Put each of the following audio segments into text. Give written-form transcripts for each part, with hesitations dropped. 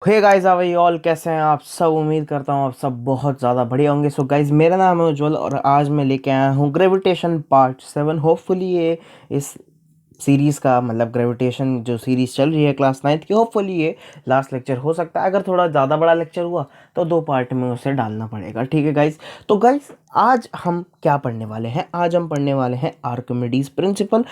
Hey guys, how are you all? कैसे हैं आप सब? उम्मीद करता हूँ आप सब बहुत ज़्यादा बढ़िया होंगे। सो गाइस, मेरा नाम है उज्जवल और आज मैं लेके आया हूँ ग्रेविटेशन पार्ट 7। होपफुली ये इस सीरीज़ का मतलब ग्रेविटेशन जो सीरीज़ चल रही है क्लास 9th की, होपफुली ये लास्ट लेक्चर हो सकता है। अगर थोड़ा ज़्यादा बड़ा लेक्चर हुआ तो 2 पार्ट में उसे डालना पड़ेगा, ठीक है गाइस? तो गाइस, आज हम क्या पढ़ने वाले हैं? आज हम पढ़ने वाले हैं आर्किमिडीज प्रिंसिपल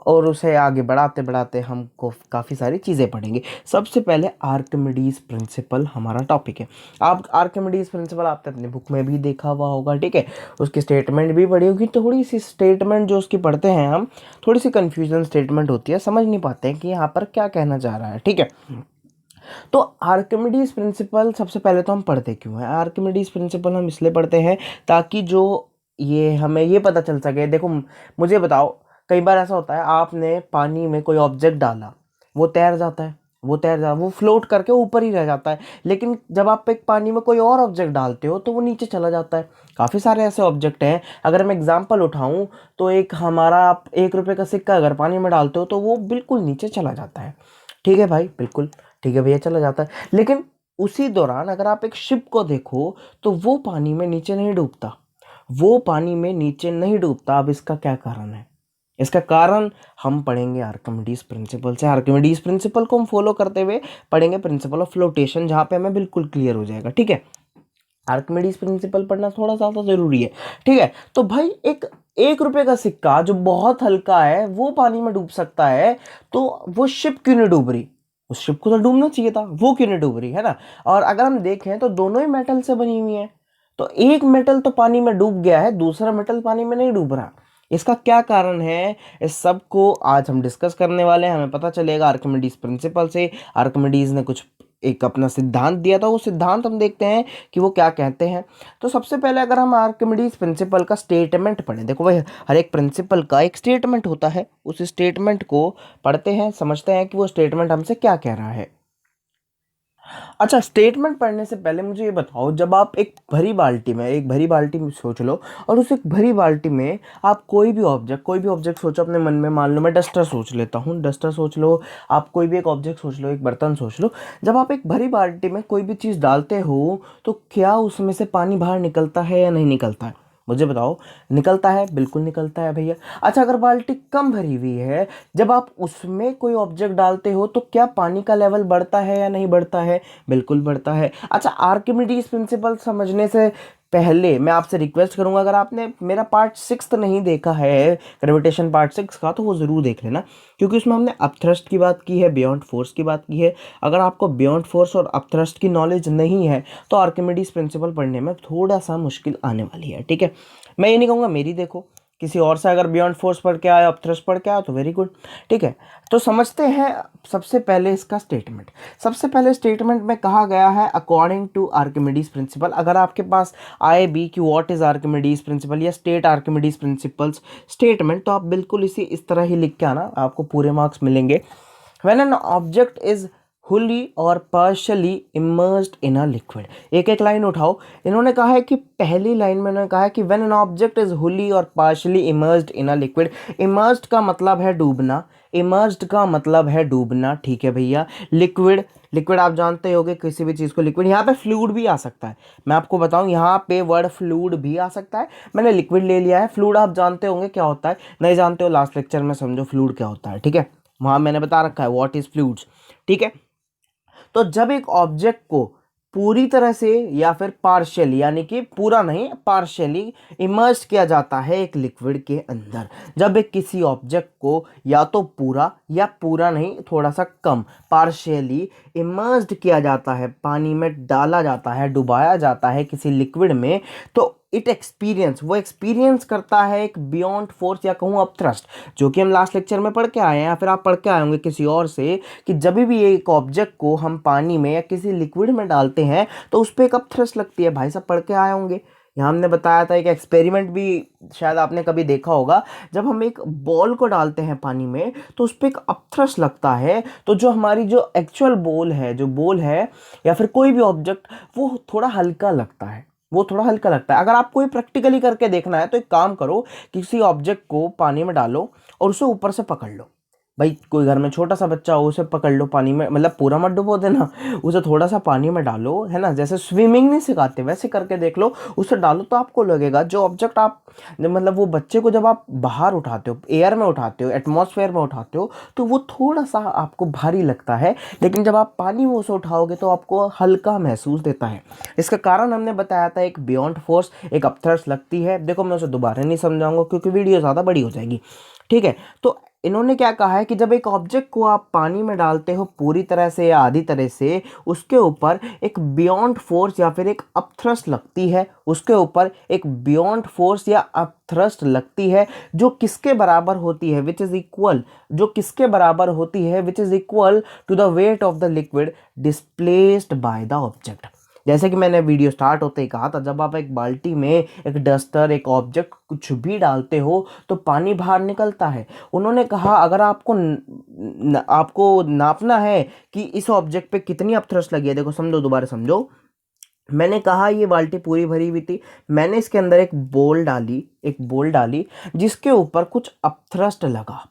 और उसे आगे बढ़ाते बढ़ाते हमको काफ़ी सारी चीज़ें पढ़ेंगे। सबसे पहले आर्किमिडीज प्रिंसिपल हमारा टॉपिक है। आप आर्किमिडीज प्रिंसिपल आपने अपनी बुक में भी देखा हुआ होगा, ठीक है? उसकी स्टेटमेंट भी पढ़ी होगी। थोड़ी सी स्टेटमेंट जो उसकी पढ़ते हैं हम, थोड़ी सी कंफ्यूजन स्टेटमेंट होती है, समझ नहीं पाते हैं कि यहाँ पर क्या कहना चाह रहा है, ठीक है? तो आर्किमिडीज प्रिंसिपल सबसे पहले तो हम पढ़ते क्यों हैं? आर्किमिडीज प्रिंसिपल हम इसलिए पढ़ते हैं ताकि जो ये हमें ये पता चल सके। देखो, मुझे बताओ, कई बार ऐसा होता है आपने पानी में कोई ऑब्जेक्ट डाला, वो तैर जाता है, वो फ्लोट करके ऊपर ही रह जाता है। लेकिन जब आप एक पानी में कोई और ऑब्जेक्ट डालते हो तो वो नीचे चला जाता है। काफ़ी सारे ऐसे ऑब्जेक्ट हैं। अगर मैं एग्जांपल उठाऊं तो एक हमारा, आप 1 रुपये का सिक्का अगर पानी में डालते हो तो वो बिल्कुल नीचे चला जाता है। ठीक है भाई, बिल्कुल ठीक है भैया, चला जाता है। लेकिन उसी दौरान अगर आप एक शिप को देखो तो वो पानी में नीचे नहीं डूबता, वो पानी में नीचे नहीं डूबता। अब इसका क्या कारण है? इसका कारण हम पढ़ेंगे आर्किमिडीज प्रिंसिपल से। आर्किमिडीज प्रिंसिपल को हम फॉलो करते हुए पढ़ेंगे प्रिंसिपल ऑफ फ्लोटेशन, जहां पे हमें बिल्कुल क्लियर हो जाएगा, ठीक है? आर्किमिडीज प्रिंसिपल पढ़ना थोड़ा सा तो जरूरी है, ठीक है? तो भाई, एक 1 रुपए का सिक्का जो बहुत हल्का है वो पानी में डूब सकता है, तो वो शिप क्यों नहीं डूब रही? उस शिप को तो डूबना चाहिए था, वो क्यों नहीं डूब रही, है ना? और अगर हम देखें तो दोनों ही मेटल से बनी हुई है। तो एक मेटल तो पानी में डूब गया है, दूसरा मेटल पानी में नहीं डूब रहा। इसका क्या कारण है? इस सब को आज हम डिस्कस करने वाले हैं। हमें पता चलेगा आर्किमिडीज प्रिंसिपल से। आर्किमिडीज ने कुछ एक अपना सिद्धांत दिया था, वो सिद्धांत हम देखते हैं कि वो क्या कहते हैं। तो सबसे पहले अगर हम आर्किमिडीज प्रिंसिपल का स्टेटमेंट पढ़ें, देखो भाई, हर एक प्रिंसिपल का एक स्टेटमेंट होता है। उस स्टेटमेंट को पढ़ते हैं, समझते हैं कि वो स्टेटमेंट हमसे क्या कह रहा है। अच्छा, स्टेटमेंट पढ़ने से पहले मुझे ये बताओ, जब आप एक भरी बाल्टी में सोच लो, और उस एक भरी बाल्टी में आप कोई भी ऑब्जेक्ट सोचो अपने मन में। मान लो मैं डस्टर सोच लेता हूँ, डस्टर सोच लो। आप कोई भी एक ऑब्जेक्ट सोच लो, एक बर्तन सोच लो। जब आप एक भरी बाल्टी में कोई भी चीज़ डालते हो तो क्या उसमें से पानी बाहर निकलता है या नहीं निकलता है? मुझे बताओ। निकलता है, बिल्कुल निकलता है भैया। अच्छा, अगर बाल्टी कम भरी हुई है, जब आप उसमें कोई ऑब्जेक्ट डालते हो तो क्या पानी का लेवल बढ़ता है या नहीं बढ़ता है? बिल्कुल बढ़ता है। अच्छा, आर्किमिडीज प्रिंसिपल समझने से पहले मैं आपसे रिक्वेस्ट करूंगा, अगर आपने मेरा पार्ट 6 नहीं देखा है ग्रेविटेशन पार्ट 6 का, तो वो ज़रूर देख लेना, क्योंकि उसमें हमने अपथ्रस्ट की बात की है, बियॉन्ड फोर्स की बात की है। अगर आपको बियॉन्ड फोर्स और अपथ्रस्ट की नॉलेज नहीं है तो आर्किमिडीज प्रिंसिपल पढ़ने में थोड़ा सा मुश्किल आने वाली है, ठीक है? मैं ये नहीं कहूँगा मेरी देखो, किसी और से अगर बियॉन्ड फोर्स पढ़ के आया, अपथ्रस्ट पढ़ के आया तो वेरी गुड, ठीक है? तो समझते हैं सबसे पहले इसका स्टेटमेंट। सबसे पहले स्टेटमेंट में कहा गया है अकॉर्डिंग टू आर्किमिडीज प्रिंसिपल। अगर आपके पास आए भी कि व्हाट इज आर्किमिडीज प्रिंसिपल या स्टेट आर्किमिडीज प्रिंसिपल्स स्टेटमेंट, तो आप बिल्कुल इस तरह ही लिख के आना, आपको पूरे मार्क्स मिलेंगे। व्हेन एन ऑब्जेक्ट इज हुली और partially immersed in a liquid. एक एक लाइन उठाओ। इन्होंने कहा है कि पहली लाइन में उन्होंने कहा है कि व्हेन एन ऑब्जेक्ट इज हुली और partially immersed in a liquid. Immersed का मतलब है डूबना, इमर्स्ड का मतलब है डूबना, ठीक है भैया? लिक्विड, लिक्विड आप जानते होगे, किसी भी चीज़ को लिक्विड, यहाँ पे फ्लूइड भी आ सकता है। मैं आपको बताऊं, यहाँ पे वर्ड फ्लूइड भी आ सकता है। मैंने लिक्विड ले लिया है। फ्लूइड आप जानते होंगे क्या होता है, नहीं जानते हो लास्ट लेक्चर में समझो फ्लूइड क्या होता है, ठीक है? वहां मैंने बता रखा है व्हाट इज फ्लूइड्स, ठीक है? तो जब एक ऑब्जेक्ट को पूरी तरह से या फिर पार्शियली, यानी कि पूरा नहीं, पार्शियली इमर्ज किया जाता है एक लिक्विड के अंदर, जब एक किसी ऑब्जेक्ट को या तो पूरा या पूरा नहीं, थोड़ा सा कम, पार्शियली इमर्ज्ड किया जाता है, पानी में डाला जाता है, डुबाया जाता है किसी लिक्विड में, तो वो एक्सपीरियंस करता है एक बियॉन्ड फोर्स या कहूँ अपथ्रस्ट, जो कि हम लास्ट लेक्चर में पढ़ के आए हैं या फिर आप पढ़ के आए होंगे किसी और से, कि जब भी एक ऑब्जेक्ट को हम पानी में या किसी लिक्विड में डालते हैं तो उस पर एक अपथ्रस्ट लगती है। भाई साहब पढ़ के आए होंगे। यहाँ हमने बताया था एक एक्सपेरिमेंट भी, शायद आपने कभी देखा होगा, जब हम एक बॉल को डालते हैं पानी में तो उस पर एक अपथ्रस्ट लगता है, तो जो हमारी जो एक्चुअल बॉल है या फिर कोई भी ऑब्जेक्ट, वो थोड़ा हल्का लगता है, वो थोड़ा हल्का लगता है। अगर आपको ये प्रैक्टिकली करके देखना है तो एक काम करो, किसी ऑब्जेक्ट को पानी में डालो और उसे ऊपर से पकड़ लो, भाई कोई घर में छोटा सा बच्चा हो, उसे पकड़ लो पानी में, मतलब पूरा मत डुबो देना, उसे थोड़ा सा पानी में डालो, है ना, जैसे स्विमिंग नहीं सिखाते वैसे करके देख लो, उसे डालो तो आपको लगेगा जो ऑब्जेक्ट आप, मतलब वो बच्चे को जब आप बाहर उठाते हो, एयर में उठाते हो, एटमॉस्फेयर में उठाते हो, तो वो थोड़ा सा आपको भारी लगता है, लेकिन जब आप पानी में उसे उठाओगे तो आपको हल्का महसूस देता है। इसका कारण हमने बताया था, एक बियॉन्ड फोर्स, एक अपथ्रस्ट लगती है। देखो मैं उसे दोबारा नहीं समझाऊंगा क्योंकि वीडियो ज़्यादा बड़ी हो जाएगी, ठीक है। तो इन्होंने क्या कहा है कि जब एक ऑब्जेक्ट को आप पानी में डालते हो पूरी तरह से या आधी तरह से, उसके ऊपर एक बियॉन्ड फोर्स या फिर एक अपथ्रस्ट लगती है, उसके ऊपर एक बियॉन्ड फोर्स या अपथ्रस्ट लगती है, जो किसके बराबर होती है, विच इज इक्वल, जो किसके बराबर होती है, which is equal to the weight of the liquid displaced by the object. जैसे कि मैंने वीडियो स्टार्ट होते ही कहा था, जब आप एक बाल्टी में एक डस्टर, एक ऑब्जेक्ट, कुछ भी डालते हो तो पानी बाहर निकलता है। उन्होंने कहा अगर आपको आपको नापना है कि इस ऑब्जेक्ट पे कितनी अपथ्रस्ट लगी है, देखो समझो, दोबारा समझो। मैंने कहा ये बाल्टी पूरी भरी हुई थी, मैंने इसके अंदर एक बोल डाली जिसके ऊपर कुछ अपथ्रस्ट लगा,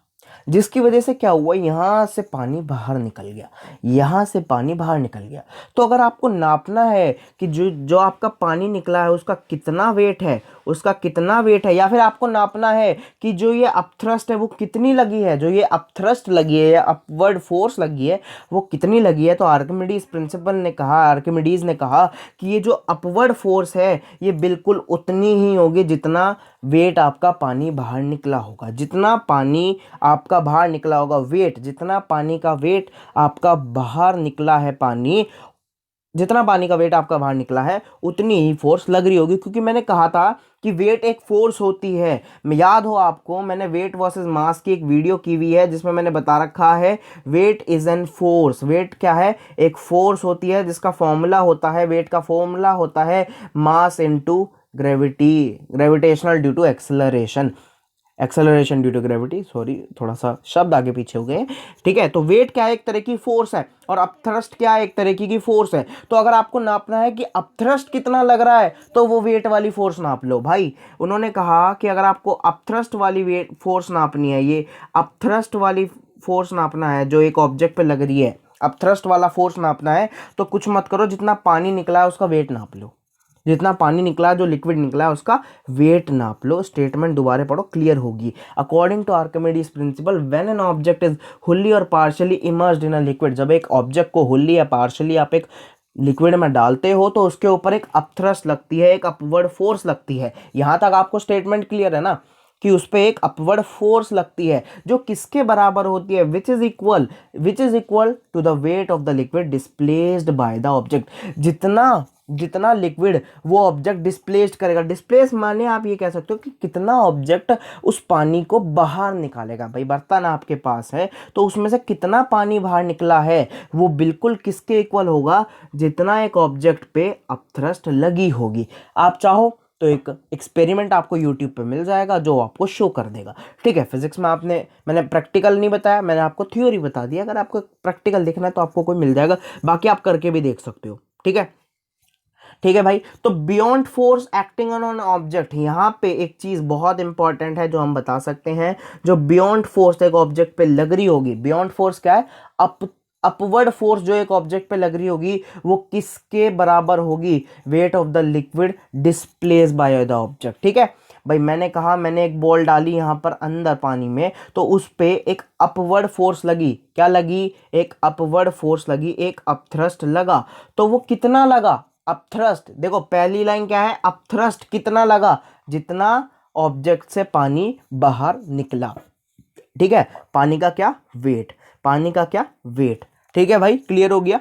जिसकी वजह से क्या हुआ, यहाँ से पानी बाहर निकल गया, यहाँ से पानी बाहर निकल गया। तो अगर आपको नापना है कि जो जो आपका पानी निकला है उसका कितना वेट है, उसका कितना वेट है, या फिर आपको नापना है कि जो ये अपथ्रस्ट है वो कितनी लगी है, जो ये अपथ्रस्ट लगी है या अपवर्ड फोर्स लगी है वो कितनी लगी है, तो आर्किमिडीज प्रिंसिपल ने कहा, आर्किमिडीज ने कहा कि ये जो अपवर्ड फोर्स है ये बिल्कुल उतनी ही होगी जितना वेट आपका पानी बाहर निकला होगा, जितना पानी आपका बाहर निकला होगा, वेट, जितना पानी का वेट आपका बाहर निकला है, पानी, जितना पानी का वेट आपका बाहर निकला है उतनी ही फोर्स लग रही होगी। क्योंकि मैंने कहा था कि वेट एक फोर्स होती है, याद हो आपको, मैंने वेट वर्सेस मास की एक वीडियो की हुई है जिसमें मैंने बता रखा है weight is an force. Weight क्या है, एक फोर्स होती है जिसका फॉर्मूला होता है, वेट का फॉर्मूला होता है mass into gravity, gravitational due to acceleration, acceleration due to gravity, sorry थोड़ा सा शब्द आगे पीछे हो गए, ठीक है। तो वेट क्या है, एक तरह की फोर्स है, और अपथ्रस्ट क्या है, एक तरीके की फोर्स है। तो अगर आपको नापना है कि अपथ्रस्ट कितना लग रहा है तो वो वेट वाली फोर्स नाप लो भाई। उन्होंने कहा कि अगर आपको अपथ्रस्ट वाली वेट फोर्स नापनी है, ये अपथ्रस्ट वाली फोर्स नापना है जो एक ऑब्जेक्ट पे लग रही है, अपथ्रस्ट वाला फोर्स नापना है, तो कुछ मत करो, जितना पानी निकला है उसका वेट नाप लो, जितना पानी निकला, जो लिक्विड निकला है उसका वेट नाप लो। स्टेटमेंट दोबारा पढ़ो, क्लियर होगी। According to Archimedes principle, when an object is wholly और partially immersed in a liquid, जब एक ऑब्जेक्ट को हुल्ली या पार्शियली आप एक लिक्विड में डालते हो तो उसके ऊपर एक अपथ्रस्ट लगती है, एक अपवर्ड फोर्स लगती है। यहां तक आपको स्टेटमेंट क्लियर है ना, कि उस पर एक अपवर्ड फोर्स लगती है जो किसके बराबर होती है, which is equal to the weight of the liquid displaced by the object. जितना जितना लिक्विड वो ऑब्जेक्ट डिस्प्लेस्ड करेगा, डिस्प्लेस माने आप ये कह सकते हो कि कितना ऑब्जेक्ट उस पानी को बाहर निकालेगा। भाई बर्तन आपके पास है तो उसमें से कितना पानी बाहर निकला है वो बिल्कुल किसके इक्वल होगा, जितना एक ऑब्जेक्ट पे अपथ्रस्ट लगी होगी। आप चाहो तो एक एक्सपेरिमेंट आपको यूट्यूब पे मिल जाएगा जो आपको शो कर देगा, ठीक है। फिजिक्स में मैंने प्रैक्टिकल नहीं बताया, मैंने आपको थ्योरी बता दिया। अगर आपको प्रैक्टिकल देखना है तो आपको कोई मिल जाएगा, बाकी आप करके भी देख सकते हो, ठीक है। ठीक है भाई, तो buoyant force acting on object, यहाँ पे एक चीज बहुत इंपॉर्टेंट है जो हम बता सकते हैं। जो बियॉन्ड फोर्स एक ऑब्जेक्ट पे लग रही होगी, बियॉन्ड फोर्स क्या है, अपवर्ड फोर्स जो एक ऑब्जेक्ट पे लग रही होगी वो किसके बराबर होगी, wait of the liquid displace bye the object, ठीक है भाई। मैंने कहा मैंने एक बॉल डाली यहां पर अंदर पानी में, तो उस पे एक अपवर्ड फोर्स लगी, क्या लगी, एक अपवर्ड फोर्स लगी, एक अपथ्रस्ट लगा। तो वो कितना लगा, अपथ्रस्ट, देखो पहली लाइन क्या है, अपथ्रस्ट कितना लगा, जितना ऑब्जेक्ट से पानी बाहर निकला, ठीक है। पानी का क्या वेट, पानी का क्या वेट, ठीक है भाई, क्लियर हो गया।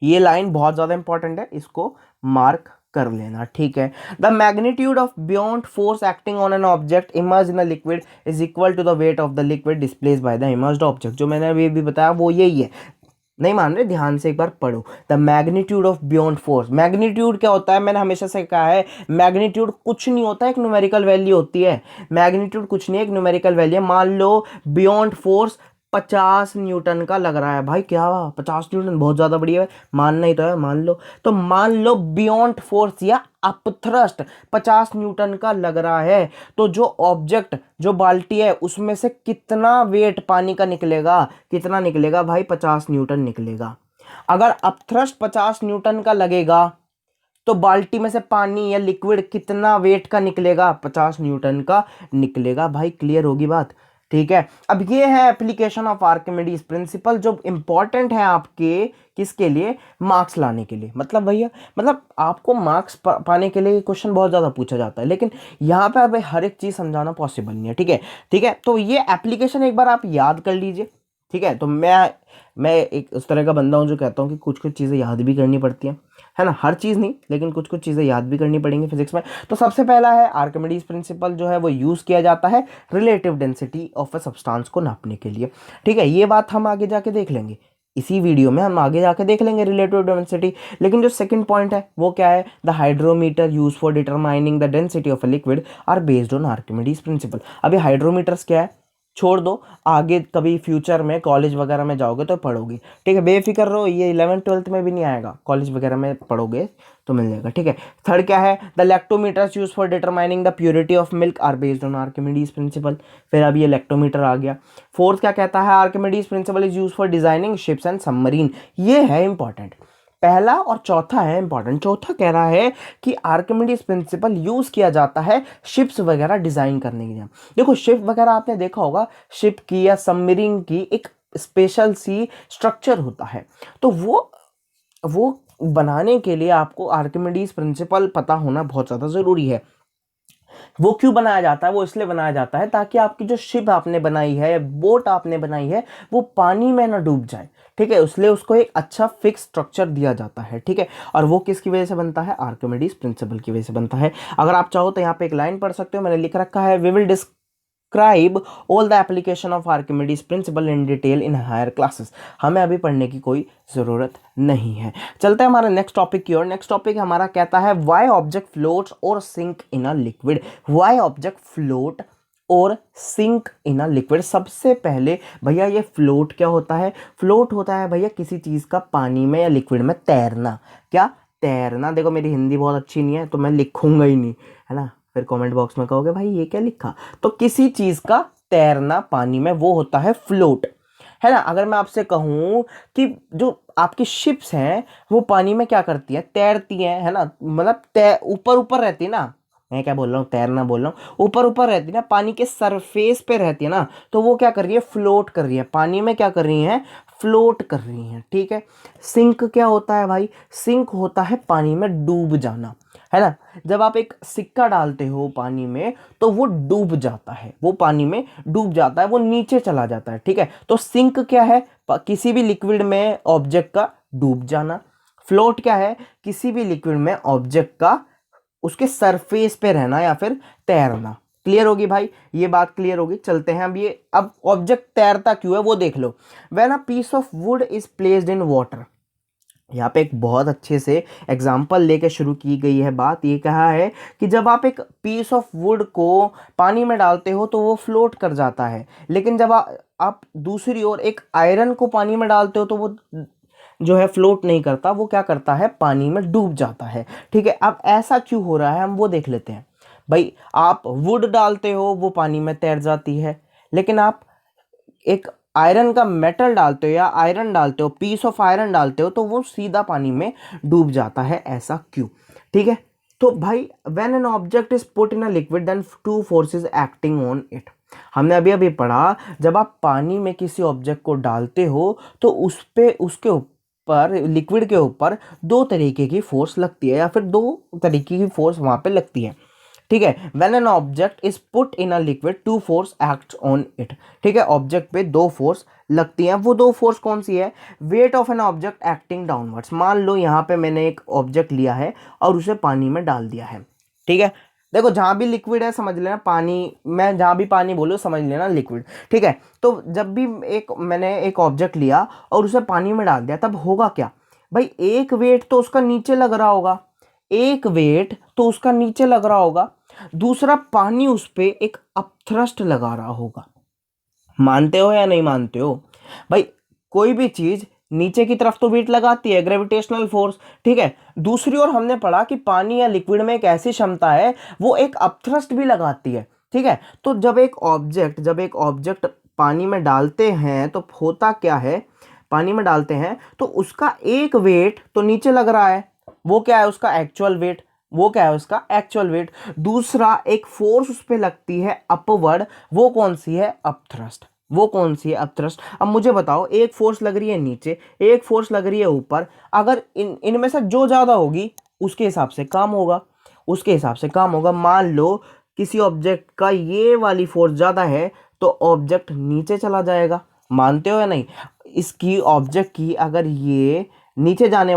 ये लाइन बहुत ज्यादा इंपॉर्टेंट है, इसको मार्क कर लेना, ठीक है। The magnitude of buoyant force acting on an object immerse in a liquid is equal to the weight of the liquid displaced by the immersed object. जो मैंने अभी भी बताया वो यही है, नहीं मान रहे, ध्यान से एक बार पढ़ो। The magnitude of buoyant force, magnitude क्या होता है, मैंने हमेशा से कहा है मैग्नीट्यूड कुछ नहीं होता, एक न्यूमेरिकल वैल्यू होती है। मैग्नीट्यूड कुछ नहीं, एक न्यूमेरिकल वैल्यू है। मान लो बियॉन्ड फोर्स 50 न्यूटन का लग रहा है भाई। क्या 50 न्यूटन बहुत ज्यादा बढ़िया है, मानना ही तो है, मान लो। तो मान लो बियॉन्ड फोर्स या अपथ्रस्ट 50 न्यूटन का लग रहा है, तो जो ऑब्जेक्ट, जो बाल्टी है, उसमें से कितना वेट पानी का निकलेगा, कितना निकलेगा भाई, 50 न्यूटन निकलेगा। अगर अपथ्रस्ट 50 न्यूटन का लगेगा तो बाल्टी में से पानी या लिक्विड कितना वेट का निकलेगा, 50 न्यूटन का निकलेगा भाई। क्लियर होगी बात? ठीक है। अब ये है एप्लीकेशन ऑफ आर्किमिडीज प्रिंसिपल, जो इंपॉर्टेंट है आपके, किसके लिए, मार्क्स लाने के लिए। मतलब भैया, मतलब आपको मार्क्स पाने के लिए क्वेश्चन बहुत ज्यादा पूछा जाता है, लेकिन यहाँ पे अब हर एक चीज समझाना पॉसिबल नहीं है। ठीक है, ठीक है। तो ये एप्लीकेशन एक बार आप याद कर लीजिए। ठीक है, तो मैं एक उस तरह का बंदा हूँ जो कहता हूँ कि कुछ कुछ चीज़ें याद भी करनी पड़ती हैं, है ना, हर चीज़ नहीं, लेकिन कुछ कुछ चीज़ें याद भी करनी पड़ेंगी फिजिक्स में। तो सबसे पहला है आर्किमिडीज प्रिंसिपल, जो है वो यूज़ किया जाता है relative density of a substance को नापने के लिए। ठीक है, ये बात हम आगे जाके देख लेंगे, इसी वीडियो में हम आगे जाके देख लेंगे रिलेटिव डेंसिटी। लेकिन जो सेकंड पॉइंट है वो क्या है, the hydrometer use for determining the density of a liquid are based on Archimedes principle. अभी हाइड्रोमीटर्स क्या है छोड़ दो, आगे कभी फ्यूचर में कॉलेज वगैरह में जाओगे तो पढ़ोगे। ठीक है, बेफिक्र रहो, ये 11th-12th में भी नहीं आएगा, कॉलेज वगैरह में पढ़ोगे तो मिल जाएगा। ठीक है। थर्ड क्या है, the lactometers use for determining the purity of milk are based on Archimedes principle. फिर अब ये लैक्टोमीटर आ गया। फोर्थ क्या कहता है, Archimedes principal is use for designing ships and submarine. ये है इंपॉर्टेंट, पहला और चौथा है इंपॉर्टेंट। चौथा कह रहा है कि आर्किमिडीज प्रिंसिपल यूज किया जाता है शिप्स वगैरह डिजाइन करने के लिए। देखो शिप वगैरह आपने देखा होगा, शिप की या सबमरीन की एक स्पेशल सी स्ट्रक्चर होता है, तो वो बनाने के लिए आपको आर्किमिडीज प्रिंसिपल पता होना बहुत ज्यादा जरूरी है। वो क्यों बनाया जाता है, वो इसलिए बनाया जाता है ताकि आपकी जो शिप आपने बनाई है या बोट आपने बनाई है वो पानी में ना डूब जाए। ठीक है, इसलिए उसको एक अच्छा फिक्स स्ट्रक्चर दिया जाता है। ठीक है, और वो किसकी वजह से बनता है, आर्किमिडीज प्रिंसिपल की वजह से बनता है। अगर आप चाहो तो यहाँ पे एक लाइन पढ़ सकते हो, मैंने लिख रखा है, we will describe all the application of Archimedes principle in detail in higher classes. हमें अभी पढ़ने की कोई जरूरत नहीं है। चलते हैं हमारे नेक्स्ट टॉपिक की ओर। नेक्स्ट टॉपिक हमारा कहता है व्हाई ऑब्जेक्ट फ्लोट्स और sink in a liquid. Why object float और सिंक इन अ लिक्विड। सबसे पहले भैया ये फ्लोट क्या होता है, फ्लोट होता है भैया किसी चीज का पानी में या लिक्विड में तैरना। क्या तैरना, देखो मेरी हिंदी बहुत अच्छी नहीं है तो मैं लिखूंगा ही नहीं, है ना, फिर कमेंट बॉक्स में कहोगे भाई ये क्या लिखा। तो किसी चीज का तैरना पानी में वो होता है फ्लोट, है ना। अगर मैं आपसे कहूं कि जो आपकी शिप्स हैं वो पानी में क्या करती हैं, तैरती हैं, है ना, मतलब ऊपर ऊपर रहती है ना, मैं क्या बोल रहा हूँ, तैरना बोल रहा हूँ, ऊपर ऊपर रहती है ना, पानी के सरफेस पे रहती है ना, तो वो क्या कर रही है, फ्लोट कर रही है, पानी में क्या कर रही है, फ्लोट कर रही हैं। ठीक है। सिंक क्या होता है भाई, सिंक होता है पानी में डूब जाना, है ना। जब आप एक सिक्का डालते हो पानी में तो वो डूब जाता है, वो पानी में डूब जाता है, वो नीचे चला जाता है। ठीक है, तो सिंक क्या है, किसी भी लिक्विड में ऑब्जेक्ट का डूब जाना। फ्लोट क्या है, किसी भी लिक्विड में ऑब्जेक्ट का उसके सरफेस पे रहना या फिर तैरना। क्लियर होगी भाई, ये बात क्लियर होगी। चलते हैं अब ऑब्जेक्ट तैरता क्यों है वो देख लो। When a piece of wood is placed in water, यहाँ पे एक बहुत अच्छे से एग्जाम्पल लेके शुरू की गई है बात। ये कहा है कि जब आप एक पीस ऑफ वुड को पानी में डालते हो तो वो फ्लोट कर जाता है, लेकिन जब आप दूसरी ओर एक आयरन को पानी में डालते हो तो वो जो है फ्लोट नहीं करता, वो क्या करता है, पानी में डूब जाता है। ठीक है, अब ऐसा क्यों हो रहा है हम वो देख लेते हैं। भाई आप वुड डालते हो वो पानी में तैर जाती है, लेकिन आप एक आयरन का मेटल डालते हो या आयरन डालते हो, पीस ऑफ आयरन डालते हो तो वो सीधा पानी में डूब जाता है। ऐसा क्यों? ठीक है, तो भाई when an object is put in a liquid then two forces acting on it. हमने अभी अभी पढ़ा, जब आप पानी में किसी ऑब्जेक्ट को डालते हो तो उस पे उसके ऊपर, लिक्विड के ऊपर दो तरीके की फोर्स लगती है या फिर दो तरीके की फोर्स वहां पे लगती है। ठीक है, when an object is put in a liquid two force act on it. ठीक है, ऑब्जेक्ट पे दो फोर्स लगती हैं, वो दो फोर्स कौन सी है, weight of an object acting downwards. मान लो यहाँ पे मैंने एक ऑब्जेक्ट लिया है और उसे पानी में डाल दिया है। ठीक है, देखो जहां भी लिक्विड है समझ लेना पानी, मैं जहां भी पानी बोलूँ समझ लेना लिक्विड। ठीक है, तो जब भी मैंने एक ऑब्जेक्ट लिया और उसे पानी में डाल दिया तब होगा क्या भाई, एक वेट तो उसका नीचे लग रहा होगा, एक वेट तो उसका नीचे लग रहा होगा, दूसरा पानी उस पे एक अपथ्रस्ट लगा रहा होगा। मानते हो या नहीं मानते हो भाई? कोई भी चीज नीचे की तरफ तो वेट लगाती है, ग्रेविटेशनल फोर्स, ठीक है। दूसरी ओर हमने पढ़ा कि पानी या लिक्विड में एक ऐसी क्षमता है, वो एक अपथ्रस्ट भी लगाती है, ठीक है। तो जब एक ऑब्जेक्ट पानी में डालते हैं तो होता क्या है, पानी में डालते हैं तो उसका एक वेट तो नीचे लग रहा है, वो क्या है उसका एक्चुअल वेट, वो क्या है उसका एक्चुअल वेट। दूसरा एक फोर्स उस पे लगती है अपवर्ड, वो कौन सी है, अपथ्रस्ट, वो कौन सी है, अपथ्रस्ट। अब मुझे बताओ, एक फोर्स लग रही है नीचे, एक फोर्स लग रही है ऊपर, अगर इनमें से जो ज्यादा होगी उसके हिसाब से काम होगा, उसके हिसाब से काम होगा। मान लो किसी ऑब्जेक्ट का ये वाली फोर्स ज्यादा है तो ऑब्जेक्ट नीचे चला जाएगा, मानते हो या नहीं? इसकी ऑब्जेक्ट की अगर ये नीचे जाने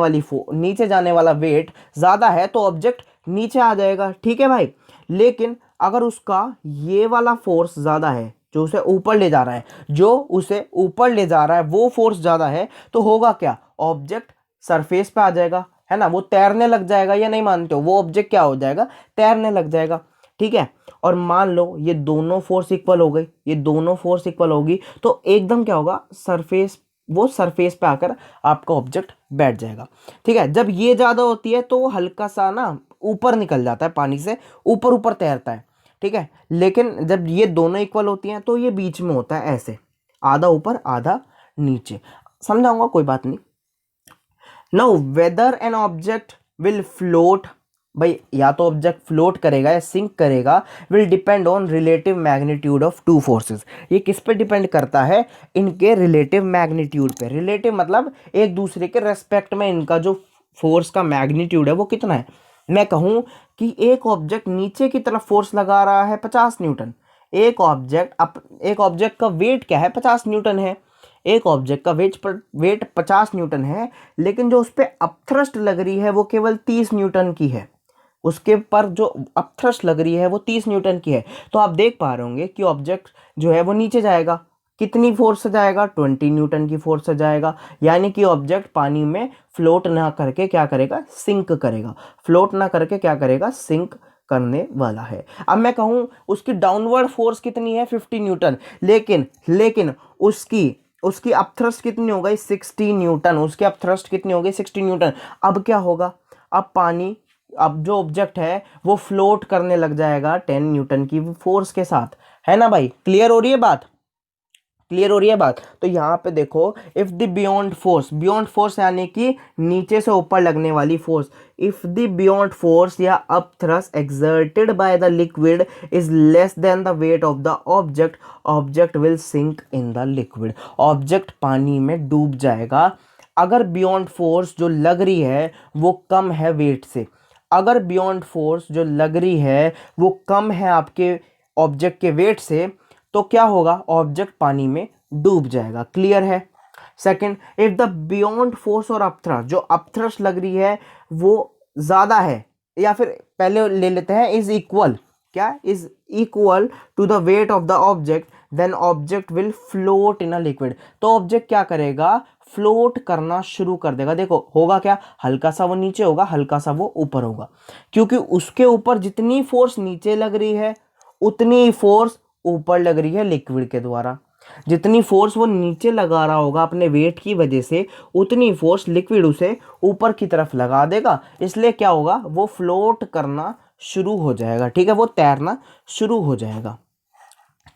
वाला वेट ज्यादा है तो ऑब्जेक्ट नीचे आ जाएगा, ठीक है भाई। लेकिन अगर उसका ये वाला फोर्स ज्यादा है, जो उसे ऊपर ले जा रहा है, वो फोर्स ज्यादा है, तो होगा क्या, ऑब्जेक्ट सरफेस पे आ जाएगा, है ना, वो तैरने लग जाएगा। या नहीं मानते हो? वो ऑब्जेक्ट क्या हो जाएगा, तैरने लग जाएगा, ठीक है। और मान लो ये दोनों फोर्स इक्वल हो गई, ये दोनों फोर्स इक्वल होगी तो एकदम क्या होगा, सरफेस पे आकर आपका ऑब्जेक्ट बैठ जाएगा, ठीक है। जब ये ज्यादा होती है तो वो हल्का सा ना ऊपर निकल जाता है, पानी से ऊपर ऊपर तैरता है, ठीक है। लेकिन जब ये दोनों इक्वल होती हैं तो ये बीच में होता है, ऐसे आधा ऊपर आधा नीचे। समझाऊंगा, कोई बात नहीं। Now whether an object will float, भाई या तो ऑब्जेक्ट फ्लोट करेगा या सिंक करेगा, will depend on relative magnitude of two forces. ये किस पे डिपेंड करता है, इनके रिलेटिव मैग्नीट्यूड पे। रिलेटिव मतलब एक दूसरे के रेस्पेक्ट में इनका जो फोर्स का मैग्नीट्यूड है वो कितना है। मैं कहूं कि एक ऑब्जेक्ट नीचे की तरफ फोर्स लगा रहा है 50 न्यूटन, एक ऑब्जेक्ट का वेट क्या है, 50 न्यूटन है, एक ऑब्जेक्ट का वेट 50 न्यूटन है, लेकिन जो उस पर अपथ्रस्ट लग रही है वो केवल 30 न्यूटन की है, उसके पर जो अपथ्रस्ट लग रही है वो 30 न्यूटन की है। तो आप देख पा रहे होंगे कि ऑब्जेक्ट जो है वो नीचे जाएगा, कितनी फोर्स से जाएगा, 20 न्यूटन की फोर्स से जाएगा। यानी कि ऑब्जेक्ट पानी में फ्लोट ना करके क्या करेगा, सिंक करेगा, फ्लोट ना करके क्या करेगा, सिंक करने वाला है। अब मैं कहूं उसकी डाउनवर्ड फोर्स कितनी है, 50 न्यूटन, लेकिन उसकी उसकी अपथ्रस्ट कितनी हो गई, 60 न्यूटन, उसकी अपथ्रस्ट कितनी हो गई, 60 न्यूटन। अब क्या होगा, अब जो ऑब्जेक्ट है वो फ्लोट करने लग जाएगा 10 न्यूटन की फोर्स के साथ, है ना भाई? क्लियर हो रही है बात, क्लियर हो रही है बात? तो यहाँ पे देखो, इफ द बियॉन्ड फोर्स यानी कि नीचे से ऊपर लगने वाली force, if the buoyant force या upthrust exerted by the liquid is less than the weight of the object will sink in the liquid, object पानी में डूब जाएगा। अगर बियॉन्ड फोर्स जो लग रही है वो कम है वेट से, अगर बियॉन्ड फोर्स जो लग रही है वो कम है आपके ऑब्जेक्ट के वेट से, तो क्या होगा, ऑब्जेक्ट पानी में डूब जाएगा। क्लियर है? Second, if the buoyant force और अपथ्रस्ट, जो अपथ्रस्ट लग रही है वो ज्यादा है, या फिर पहले ले लेते हैं इज इक्वल, क्या is equal to the weight of the object, then object will float in a liquid, तो ऑब्जेक्ट क्या करेगा, फ्लोट करना शुरू कर देगा। देखो होगा क्या, हल्का सा वो नीचे होगा, हल्का सा वो ऊपर होगा, क्योंकि उसके ऊपर जितनी फोर्स नीचे लग रही है उतनी फोर्स ऊपर लग रही है लिक्विड के द्वारा। जितनी फोर्स वो नीचे लगा रहा होगा अपने वेट की वजह से, उतनी फोर्स लिक्विड उसे ऊपर की तरफ लगा देगा, इसलिए क्या होगा, वो फ्लोट करना शुरू हो जाएगा, ठीक है, वो तैरना शुरू हो जाएगा।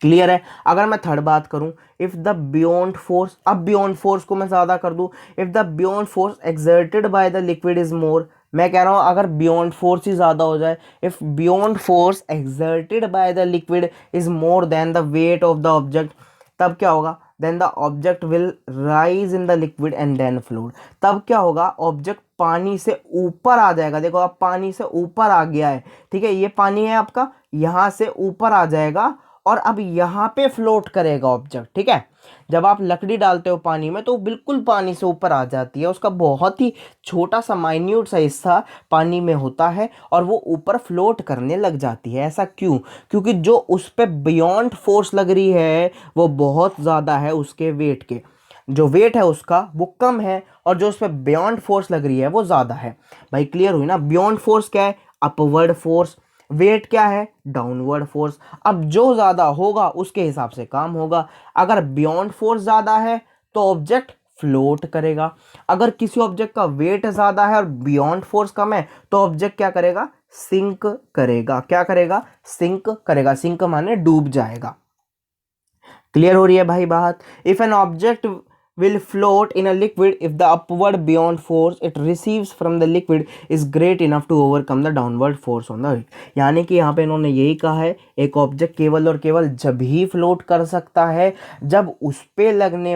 क्लियर है? अगर मैं थर्ड बात करूं, इफ द बियॉन्ड फोर्स, अब बियॉन्ड फोर्स को मैं ज्यादा कर दूं, if the buoyant force exerted by the liquid is मोर, मैं कह रहा हूं अगर बियॉन्ड फोर्स ही ज्यादा हो जाए, if buoyant force exerted by the liquid is more than the weight of the object, तब क्या होगा, then the object will rise in the liquid and then float, तब क्या होगा, ऑब्जेक्ट पानी से ऊपर आ जाएगा। देखो अब पानी से ऊपर आ गया है, ठीक है, ये पानी है आपका, यहां से ऊपर आ जाएगा और अब यहाँ पे फ्लोट करेगा ऑब्जेक्ट, ठीक है। जब आप लकड़ी डालते हो पानी में तो वो बिल्कुल पानी से ऊपर आ जाती है, उसका बहुत ही छोटा सा माइन्यूट सा हिस्सा पानी में होता है और वो ऊपर फ्लोट करने लग जाती है। ऐसा क्यों? क्योंकि जो उस पर बियॉन्ड फोर्स लग रही है वो बहुत ज़्यादा है, उसके वेट के जो वेट है उसका वो कम है, और जो उस पर बियॉन्ड फोर्स लग रही है वो ज़्यादा है। भाई क्लियर हुई ना? बियॉन्ड फोर्स क्या है, अपवर्ड फोर्स, वेट क्या है? Downward force. अब जो ज़्यादा होगा उसके हिसाब से काम होगा। अगर बियॉन्ड फोर्स ज़्यादा है तो ऑब्जेक्ट फ्लोट करेगा। अगर किसी ऑब्जेक्ट का वेट ज़्यादा है और बियॉन्ड फोर्स कम है तो ऑब्जेक्ट क्या करेगा? सिंक करेगा। क्या करेगा? सिंक करेगा। सिंक माने डूब जाएगा। क्लियर हो रही है भाई बात? If an object will float in a liquid if the upward beyond force it receives from the liquid is great enough to overcome the downward force on the it। यानी कि यहाँ पे इन्होंने यही कहा है, एक ऑब्जेक्ट केवल और केवल जब ही फ्लोट कर सकता है जब उस पे लगने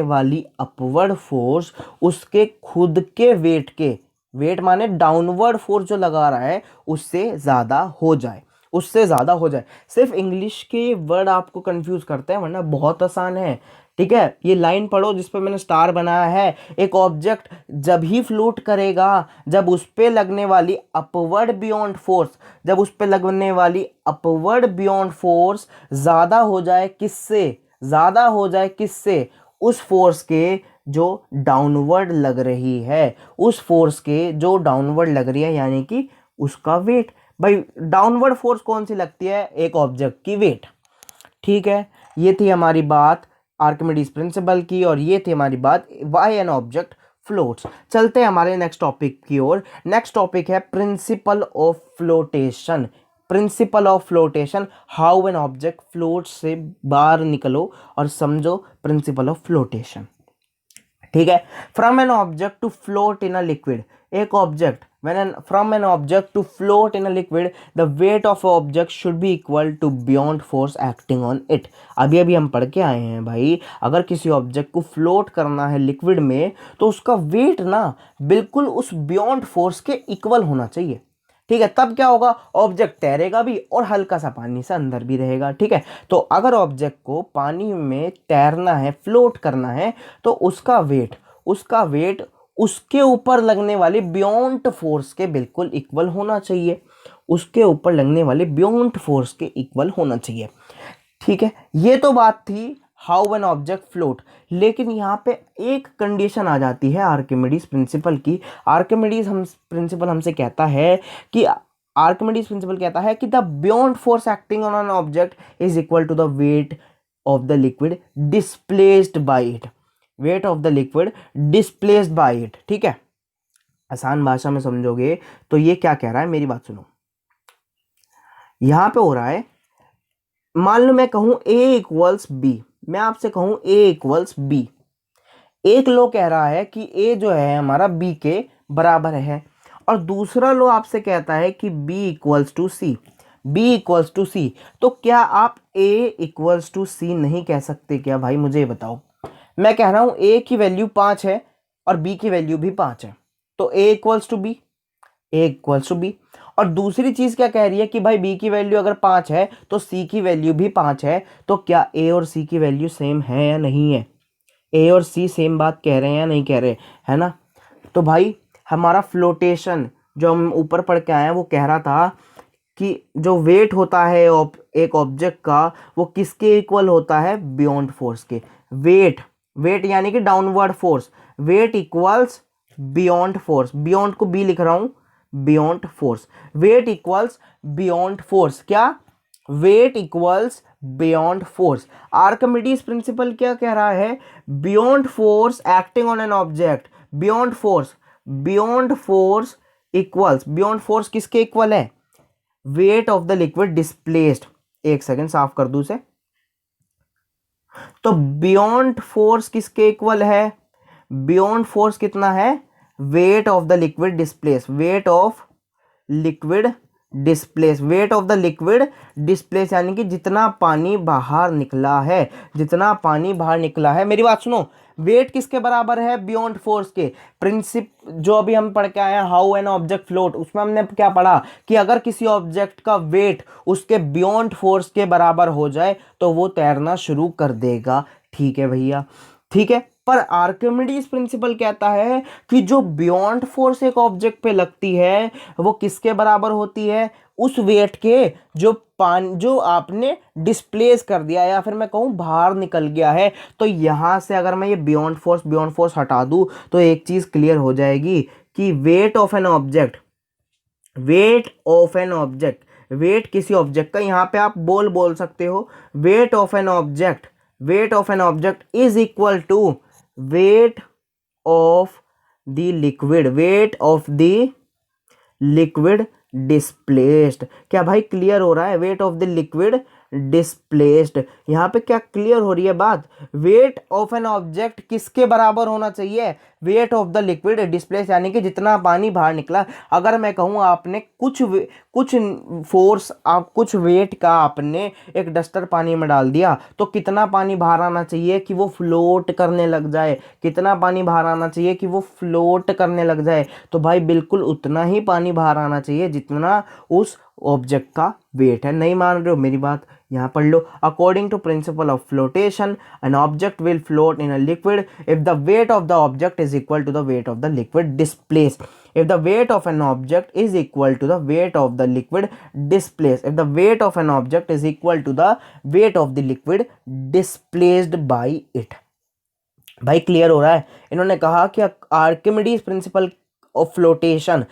वाली अपवर्ड फोर्स उसके खुद के वेट के, वेट माने डाउनवर्ड फोर्स जो लगा रहा है, उससे ज़्यादा हो जाए, उससे ज़्यादा हो जाए। सिर्फ इंग्लिश के वर्ड आपको कंफ्यूज करते हैं, वरना बहुत आसान है। ठीक है, ये लाइन पढ़ो जिस पे मैंने स्टार बनाया है। एक ऑब्जेक्ट जब ही फ्लोट करेगा जब उस पे लगने वाली अपवर्ड बियॉन्ड फोर्स, जब उस पे लगने वाली अपवर्ड बियॉन्ड फोर्स ज़्यादा हो जाए, किससे? ज़्यादा हो जाए किससे? उस फोर्स के जो डाउनवर्ड लग रही है, उस फोर्स के जो डाउनवर्ड लग रही है, यानी कि उसका वेट। भाई डाउनवर्ड फोर्स कौन सी लगती है? एक ऑब्जेक्ट की वेट। ठीक है, ये थी हमारी बात आर्किमिडीज प्रिंसिपल की, और ये थी हमारी बात व्हाई एन ऑब्जेक्ट फ्लोट्स। चलते हैं हमारे नेक्स्ट टॉपिक की ओर। नेक्स्ट टॉपिक है principal of flotation. Principal of flotation, how an object float से बाहर निकलो और समझो प्रिंसिपल ऑफ फ्लोटेशन। ठीक है, from an object to float in a liquid, एक object from an object to float in a liquid the weight of a object should be equal to beyond force acting on it। अभी अभी हम पढ़ के आए हैं भाई, अगर किसी ऑब्जेक्ट को फ्लोट करना है लिक्विड में तो उसका वेट ना बिल्कुल उस बियॉन्ड फोर्स के इक्वल होना चाहिए। ठीक है, तब क्या होगा? ऑब्जेक्ट तैरेगा भी और हल्का सा पानी से अंदर भी रहेगा। ठीक है, तो अगर ऑब्जेक्ट को पानी में तैरना है, फ्लोट करना है, तो उसका वेट उसके ऊपर लगने वाले बियॉन्ड फोर्स के बिल्कुल इक्वल होना चाहिए। उसके ऊपर लगने वाले बियॉन्ड फोर्स के इक्वल होना चाहिए। ठीक है, ये तो बात थी हाउ एन ऑब्जेक्ट फ्लोट। लेकिन यहाँ पे एक कंडीशन आ जाती है आर्किमिडीज प्रिंसिपल की। आर्किमिडीज प्रिंसिपल हमसे कहता है कि आर्किमिडीज प्रिंसिपल कहता है कि the buoyant force acting on an object is equal to the weight of the liquid displaced by it. Weight of the liquid displaced by it. ठीक है, आसान भाषा में समझोगे तो ये क्या कह रहा है, मेरी बात सुनो। यहां पे हो रहा है, मान लो मैं कहूं A इक्वल्स बी, मैं आपसे कहूं A इक्वल्स बी। एक लो कह रहा है कि A जो है हमारा B के बराबर है, और दूसरा लो आपसे कहता है कि B equals to C, B equals to C. तो क्या आप A इक्वल्स टू सी नहीं कह सकते क्या भाई? मुझे ये बताओ। मैं कह रहा हूं A की वैल्यू 5 है और B की वैल्यू भी 5 है, तो A equals to B, A equals to B. और दूसरी चीज क्या कह रही है कि भाई B की वैल्यू अगर 5 है तो C की वैल्यू भी 5 है, तो क्या A और C की वैल्यू सेम है या नहीं है? A और C सेम बात कह रहे हैं या नहीं कह रहे, है ना? तो भाई हमारा फ्लोटेशन जो हम ऊपर पढ़ के आए हैं वो कह रहा था कि जो वेट होता है एक ऑब्जेक्ट का, वो किसके इक्वल होता है? बियॉन्ड फोर्स के। वेट यानी कि downward force, weight equals buoyant force. Buoyant को बी लिख रहा हूं, buoyant force. Weight equals buoyant force. क्या? Weight equals buoyant force. Archimedes principle क्या कह रहा है? Buoyant force acting on an object, buoyant force equals, buoyant force किसके इक्वल है? Weight of the liquid displaced. एक सेकेंड साफ कर दूं इसे। तो बियॉन्ड फोर्स किसके इक्वल है? बियॉन्ड फोर्स कितना है? Weight of the liquid displace, weight of liquid displace, wait of the liquid displace, यानी कि जितना पानी बाहर निकला है, जितना पानी बाहर निकला है। मेरी बात सुनो, वेट किसके बराबर है? बियॉन्ड फोर्स के। प्रिंसिप जो अभी हम पढ़ के आए हैं हाउ एन ऑब्जेक्ट फ्लोट, उसमें हमने क्या पढ़ा कि अगर किसी ऑब्जेक्ट का वेट उसके बियॉन्ड फोर्स के बराबर हो जाए तो वो तैरना शुरू कर देगा। ठीक है भैया, ठीक है। पर आर्किमिडीज प्रिंसिपल कहता है कि जो बियॉन्ड फोर्स एक ऑब्जेक्ट पे लगती है वो किसके बराबर होती है? उस वेट के जो आपने डिस्प्लेस कर दिया, या फिर मैं कहूं बाहर निकल गया है। तो यहां से अगर मैं ये बियॉन्ड फोर्स हटा दूं तो एक चीज क्लियर हो जाएगी कि weight of an object, weight of an object, weight किसी ऑब्जेक्ट का, यहाँ पे आप बोल सकते हो weight of an object, weight of an object is equal to weight of the liquid, weight of the liquid displaced. क्या भाई क्लियर हो रहा है? Weight of the liquid displaced. यहाँ पे क्या क्लियर हो रही है बात? वेट ऑफ एन ऑब्जेक्ट किसके बराबर होना चाहिए? Wait of the liquid displaced, यानी कि जितना पानी बाहर निकला। अगर मैं कहूँ आपने कुछ फोर्स, आप कुछ वेट का आपने एक डस्टर पानी में डाल दिया, तो कितना पानी बाहर आना चाहिए कि वो फ्लोट करने लग जाए? कितना पानी बाहर आना चाहिए कि वो फ्लोट करने लग जाए? तो भाई बिल्कुल उतना ही पानी बाहर आना चाहिए जितना उस ऑब्जेक्ट का वेट है। नहीं मान रहे हो मेरी बात? यहाँ पढ़ लो। According to principle of flotation an object will float in a liquid if the weight of the object is equal to the weight of the liquid displaced. If the weight of an object is equal to the weight of the liquid displaced, if the weight of an object is equal to the weight of the liquid displaced by it। भाई clear हो रहा है? इन्होंने कहा कि Archimedes principal of flotation,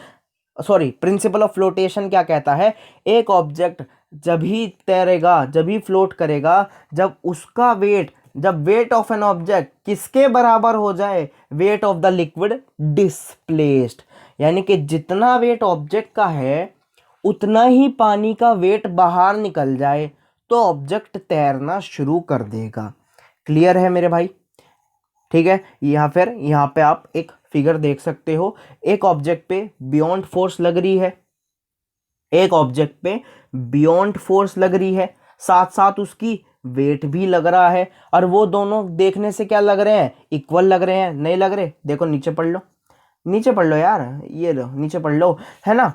sorry principal of flotation क्या कहता है? एक ऑब्जेक्ट जब ही तैरेगा, जब ही फ्लोट करेगा, जब उसका वेट, जब वेट ऑफ एन ऑब्जेक्ट किसके बराबर हो जाए? Wait of the liquid displaced. यानी कि जितना वेट ऑब्जेक्ट का है उतना ही पानी का वेट बाहर निकल जाए तो ऑब्जेक्ट तैरना शुरू कर देगा। क्लियर है मेरे भाई? ठीक है। यहाँ पे आप एक फिगर देख सकते हो, एक ऑब्जेक्ट पे बियॉन्ड फोर्स लग रही है, एक ऑब्जेक्ट पे बियॉन्ड फोर्स लग रही है, साथ साथ उसकी वेट भी लग रहा है, और वो दोनों देखने से क्या लग रहे हैं? इक्वल लग रहे हैं। नहीं लग रहे? देखो नीचे पढ़ लो, नीचे पढ़ लो यार, ये लो नीचे पढ़ लो, है ना?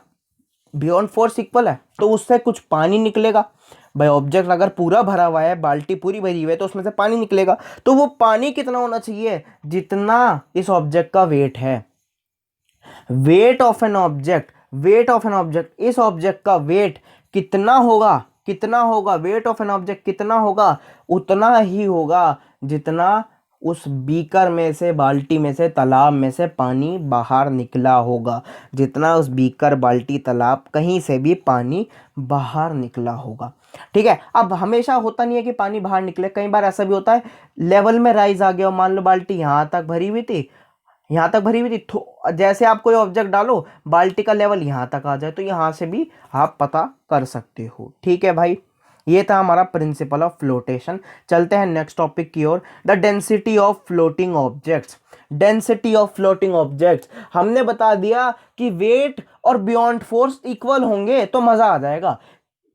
बियॉन्ड फोर्स इक्वल है तो उससे कुछ पानी निकलेगा। भाई ऑब्जेक्ट अगर पूरा भरा हुआ है, बाल्टी पूरी भरी हुई है, तो उसमें से पानी निकलेगा। तो वो पानी कितना होना चाहिए? जितना इस ऑब्जेक्ट का वेट है। Weight of an object, weight of an object, इस ऑब्जेक्ट का वेट कितना होगा? कितना होगा? वेट ऑफ एन ऑब्जेक्ट कितना होगा? उतना ही होगा जितना उस बीकर में से, बाल्टी में से, तालाब में से पानी बाहर निकला होगा। जितना उस बीकर, बाल्टी, तालाब कहीं से भी पानी बाहर निकला होगा। ठीक है। अब हमेशा होता नहीं है कि पानी बाहर निकले, कई बार ऐसा भी होता है लेवल में राइज आ गया। मान लो बाल्टी यहाँ तक भरी हुई थी, यहाँ तक भरी हुई थी, जैसे आप कोई ऑब्जेक्ट डालो, बाल्टी का लेवल यहाँ तक आ जाए, तो यहाँ से भी आप पता कर सकते हो। ठीक है भाई, ये था हमारा प्रिंसिपल ऑफ फ्लोटेशन। चलते हैं नेक्स्ट टॉपिक की ओर, the density of floating objects. Density of floating objects हमने बता दिया कि वेट और बियॉन्ड फोर्स इक्वल होंगे तो मजा आ जाएगा।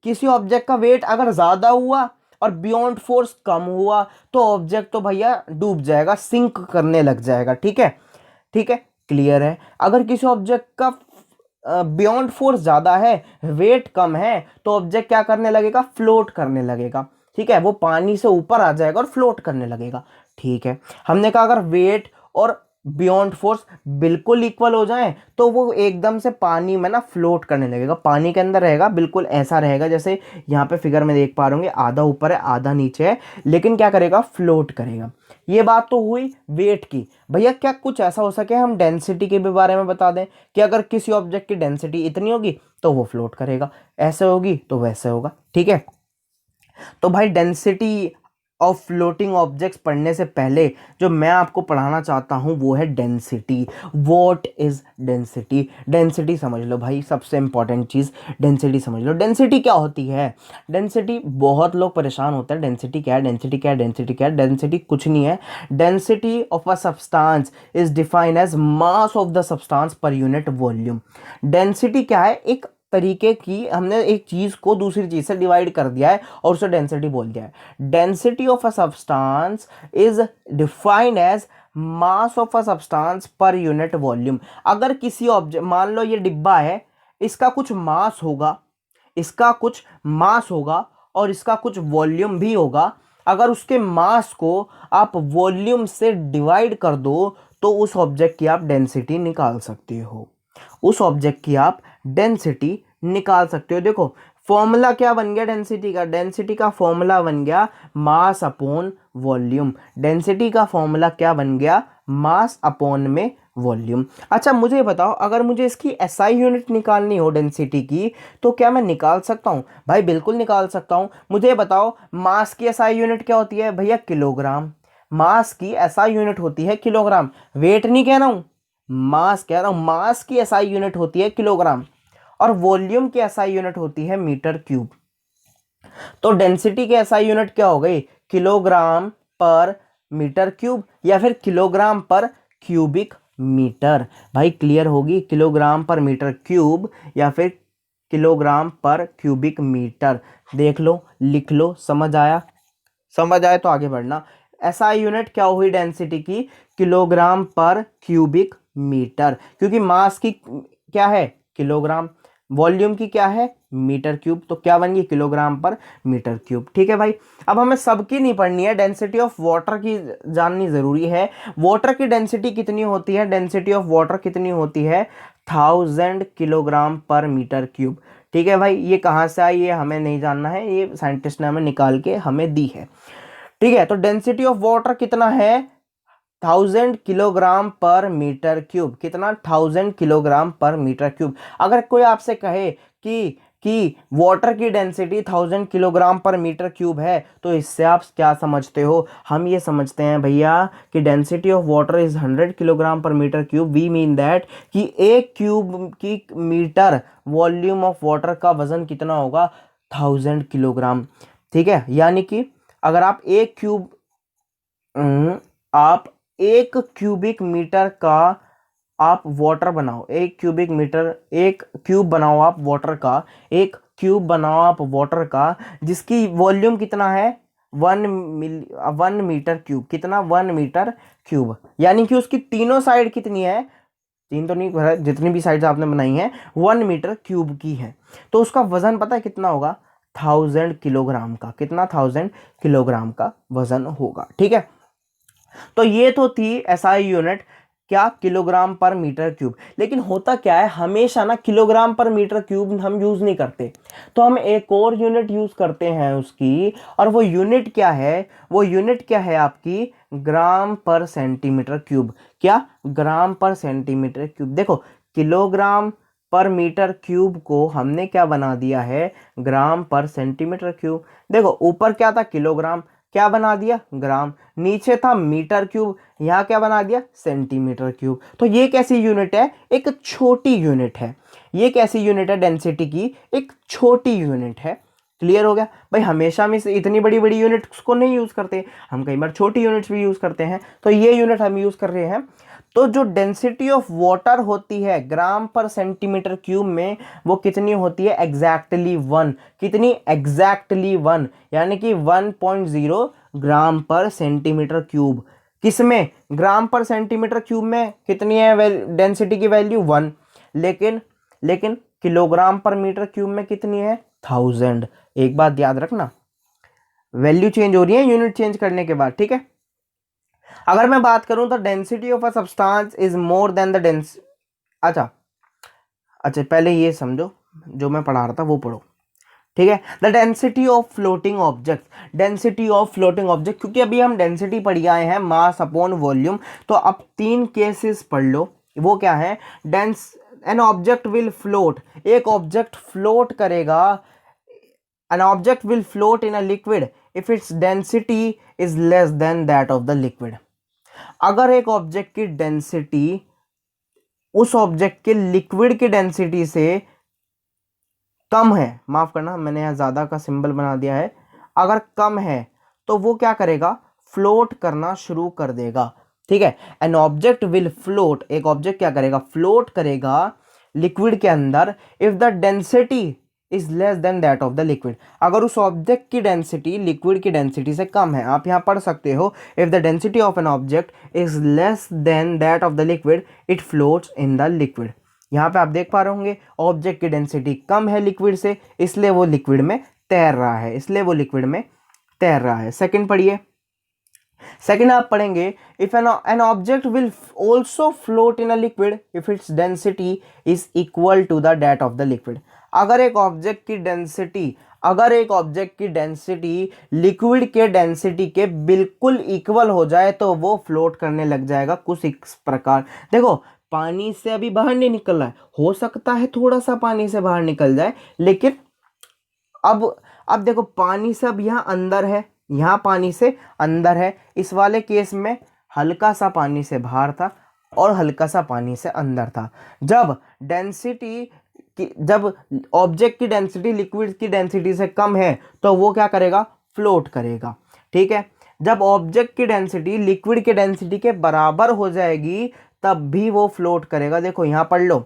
किसी ऑब्जेक्ट का वेट अगर ज्यादा हुआ और बियॉन्ड फोर्स कम हुआ तो ऑब्जेक्ट तो भैया डूब जाएगा, सिंक करने लग जाएगा। ठीक है, ठीक है, क्लियर है। अगर किसी ऑब्जेक्ट का बियॉन्ड फोर्स ज़्यादा है, वेट कम है, तो ऑब्जेक्ट क्या करने लगेगा? फ्लोट करने लगेगा। ठीक है, वो पानी से ऊपर आ जाएगा और फ्लोट करने लगेगा। ठीक है, हमने कहा अगर वेट और बियॉन्ड फोर्स बिल्कुल इक्वल हो जाए तो वो एकदम से पानी में ना फ्लोट करने लगेगा, पानी के अंदर रहेगा, बिल्कुल ऐसा रहेगा जैसे यहाँ पे फिगर में देख पा रहे होंगे, आधा ऊपर है आधा नीचे है, लेकिन क्या करेगा? फ्लोट करेगा। ये बात तो हुई वेट की। भैया क्या कुछ ऐसा हो सके हम डेंसिटी के भी बारे में बता दें कि अगर किसी ऑब्जेक्ट की डेंसिटी इतनी होगी तो वो फ्लोट करेगा, ऐसे होगी तो वैसे होगा। ठीक है, तो भाई डेंसिटी ऑफ फ्लोटिंग ऑब्जेक्ट्स पढ़ने से पहले जो मैं आपको पढ़ाना चाहता हूँ वो है density. What is density? Density समझ लो भाई, सबसे इंपॉर्टेंट चीज़ डेंसिटी समझ लो। डेंसिटी क्या होती है? डेंसिटी, बहुत लोग परेशान होते हैं डेंसिटी क्या है, डेंसिटी क्या है, डेंसिटी क्या है। डेंसिटी कुछ नहीं है। Density of a substance is defined as mass of the substance per unit volume. Density क्या है? एक तरीके की, हमने एक चीज को दूसरी चीज से डिवाइड कर दिया है और उसे डेंसिटी बोल दिया है। Density of a substance is defined as mass of a substance per unit volume. अगर किसी ऑब्जेक्ट, मान लो ये डिब्बा है, इसका कुछ मास होगा, इसका कुछ मास होगा और इसका कुछ वॉल्यूम भी होगा। अगर उसके मास को आप वॉल्यूम से डिवाइड कर दो तो उस ऑब्जेक्ट की आप डेंसिटी निकाल सकते हो, उस ऑब्जेक्ट की आप डेंसिटी निकाल सकते हो। देखो फॉर्मूला क्या बन गया डेंसिटी का? डेंसिटी का फॉर्मूला बन गया मास अपॉन वॉल्यूम। डेंसिटी का फॉर्मूला क्या बन गया? मास अपॉन में वॉल्यूम। अच्छा मुझे बताओ, अगर मुझे इसकी एसआई यूनिट निकालनी हो डेंसिटी की, तो क्या मैं निकाल सकता हूँ? भाई बिल्कुल निकाल सकता हूँ। मुझे बताओ मास की एसआई यूनिट क्या होती है? भैया किलोग्राम। मास की एसआई यूनिट होती है किलोग्राम। वेट नहीं कह रहा हूँ, मास कह रहा हूँ। मास की एसआई यूनिट होती है किलोग्राम और वॉल्यूम की एसआई यूनिट होती है मीटर क्यूब। तो डेंसिटी की एसआई यूनिट क्या हो गई? किलोग्राम पर मीटर क्यूब या फिर किलोग्राम पर क्यूबिक मीटर। भाई क्लियर होगी, किलोग्राम पर मीटर क्यूब या फिर किलोग्राम पर क्यूबिक मीटर। देख लो, लिख लो, समझ आया? समझ आए तो आगे बढ़ना। एसआई यूनिट क्या हुई डेंसिटी की? किलोग्राम पर क्यूबिक मीटर, क्योंकि मास की क्या है? किलोग्राम। वॉल्यूम की क्या है? Metre cube. तो क्या बन गई? Kilogram per metre cube. ठीक है भाई। अब हमें सबकी नहीं पढ़नी है, डेंसिटी ऑफ वाटर की जाननी जरूरी है। वाटर की डेंसिटी कितनी होती है? डेंसिटी ऑफ वाटर कितनी होती है? 1000 किलोग्राम पर मीटर क्यूब। ठीक है भाई, ये कहाँ से आई ये हमें नहीं जानना है, ये साइंटिस्ट ने हमें निकाल के हमें दी है। ठीक है, तो डेंसिटी ऑफ वाटर कितना है? 1000 किलोग्राम पर मीटर क्यूब। कितना? 1000 किलोग्राम पर मीटर क्यूब। अगर कोई आपसे कहे कि वाटर की density 1000 kilogram per metre cube है, तो इससे आप क्या समझते हो? हम ये समझते हैं भैया कि density of water is 100 kilogram per metre cube. We mean that कि एक क्यूब की मीटर वॉल्यूम ऑफ वाटर का वजन कितना होगा? 1000 किलोग्राम। ठीक है, यानी कि अगर आप आप एक क्यूबिक मीटर का आप वाटर बनाओ, एक क्यूबिक मीटर, एक क्यूब बनाओ आप वाटर का, एक क्यूब बनाओ आप वाटर का, जिसकी वॉल्यूम कितना है? 1 मीटर क्यूब। कितना? 1 मीटर क्यूब। यानी कि उसकी तीनों साइड कितनी है? तीन तो नहीं, जितनी भी साइड्स आपने बनाई हैं 1 मीटर क्यूब की है। तो उसका वजन पता है कितना होगा? 1000 किलोग्राम का। कितना? 1000 किलोग्राम का वजन होगा। ठीक है, तो ये तो थी एसआई यूनिट, क्या? Kilogram per metre cube. लेकिन होता क्या है, हमेशा ना किलोग्राम पर मीटर क्यूब हम यूज नहीं करते, तो हम एक और यूनिट यूज करते हैं उसकी। और वो यूनिट क्या है? वो यूनिट क्या है आपकी? ग्राम पर सेंटीमीटर क्यूब। क्या? ग्राम पर सेंटीमीटर क्यूब। देखो, किलोग्राम पर मीटर क्यूब को हमने क्या बना दिया है? ग्राम पर सेंटीमीटर क्यूब। देखो ऊपर क्या था? किलोग्राम। क्या बना दिया? ग्राम। नीचे था मीटर क्यूब, यहाँ क्या बना दिया? Centimetre cube. तो ये कैसी यूनिट है? एक छोटी यूनिट है। ये कैसी यूनिट है? डेंसिटी की एक छोटी यूनिट है। क्लियर हो गया भाई? हमेशा में से इतनी बड़ी बड़ी यूनिट्स को नहीं यूज करते, हम कई बार छोटी यूनिट्स भी यूज करते हैं। तो ये यूनिट हम यूज कर रहे हैं। तो जो डेंसिटी ऑफ वाटर होती है ग्राम पर सेंटीमीटर क्यूब में, वो कितनी होती है? एग्जैक्टली 1। कितनी? एग्जैक्टली 1, यानी कि 1.0 ग्राम पर सेंटीमीटर क्यूब। किसमें? ग्राम पर सेंटीमीटर क्यूब में कितनी है डेंसिटी की वैल्यू? 1। लेकिन लेकिन किलोग्राम पर मीटर क्यूब में कितनी है? 1000। एक बात याद रखना, वैल्यू चेंज हो रही है यूनिट चेंज करने के बाद। ठीक है, अगर मैं बात करूं तो density of a substance is more than the dense. अच्छा अच्छा, पहले ये समझो, जो मैं पढ़ा रहा था वो पढ़ो। ठीक है, the density of floating object. Density of floating object, क्योंकि अभी हम डेंसिटी पढ़ आए हैं मास अपॉन वॉल्यूम, तो अब 3 केसेस पढ़ लो। वो क्या है? Dense N object will float. एक ऑब्जेक्ट फ्लोट करेगा। N object will float in a liquid if its density is less then that of the liquid. अगर एक ऑब्जेक्ट की डेंसिटी उस ऑब्जेक्ट के लिक्विड की डेंसिटी से कम है, माफ करना मैंने यहां ज्यादा का सिंबल बना दिया है, अगर कम है तो वो क्या करेगा? फ्लोट करना शुरू कर देगा। ठीक है, एन ऑब्जेक्ट विल फ्लोट। एक ऑब्जेक्ट क्या करेगा? फ्लोट करेगा लिक्विड के अंदर if the density is less then that of the liquid. अगर उस ऑब्जेक्ट की डेंसिटी लिक्विड की डेंसिटी से कम है। आप यहां पढ़ सकते हो, if the density of an object is less then that of the liquid it floats in the liquid. यहाँ पे आप देख पा रहे होंगे ऑब्जेक्ट की डेंसिटी कम है लिक्विड से, इसलिए वो लिक्विड में तैर रहा है, इसलिए वो लिक्विड में तैर रहा है। सेकंड पढ़िए। सेकंड आप पढ़ेंगे, if an object will also float in a liquid if its density is equal to the that of the liquid. अगर एक ऑब्जेक्ट की डेंसिटी लिक्विड के डेंसिटी के बिल्कुल इक्वल हो जाए तो वो फ्लोट करने लग जाएगा कुछ इस प्रकार। देखो पानी से अभी बाहर नहीं निकल रहा है, हो सकता है थोड़ा सा पानी से बाहर निकल जाए, लेकिन अब देखो पानी से अब यहाँ अंदर है, यहाँ पानी से अंदर है। इस वाले केस में हल्का सा पानी से बाहर था और हल्का सा पानी से अंदर था। जब ऑब्जेक्ट की डेंसिटी लिक्विड की डेंसिटी से कम है तो वो क्या करेगा, फ्लोट करेगा। ठीक है, जब ऑब्जेक्ट की डेंसिटी लिक्विड की डेंसिटी के बराबर हो जाएगी तब भी वो फ्लोट करेगा। देखो यहां पढ़ लो,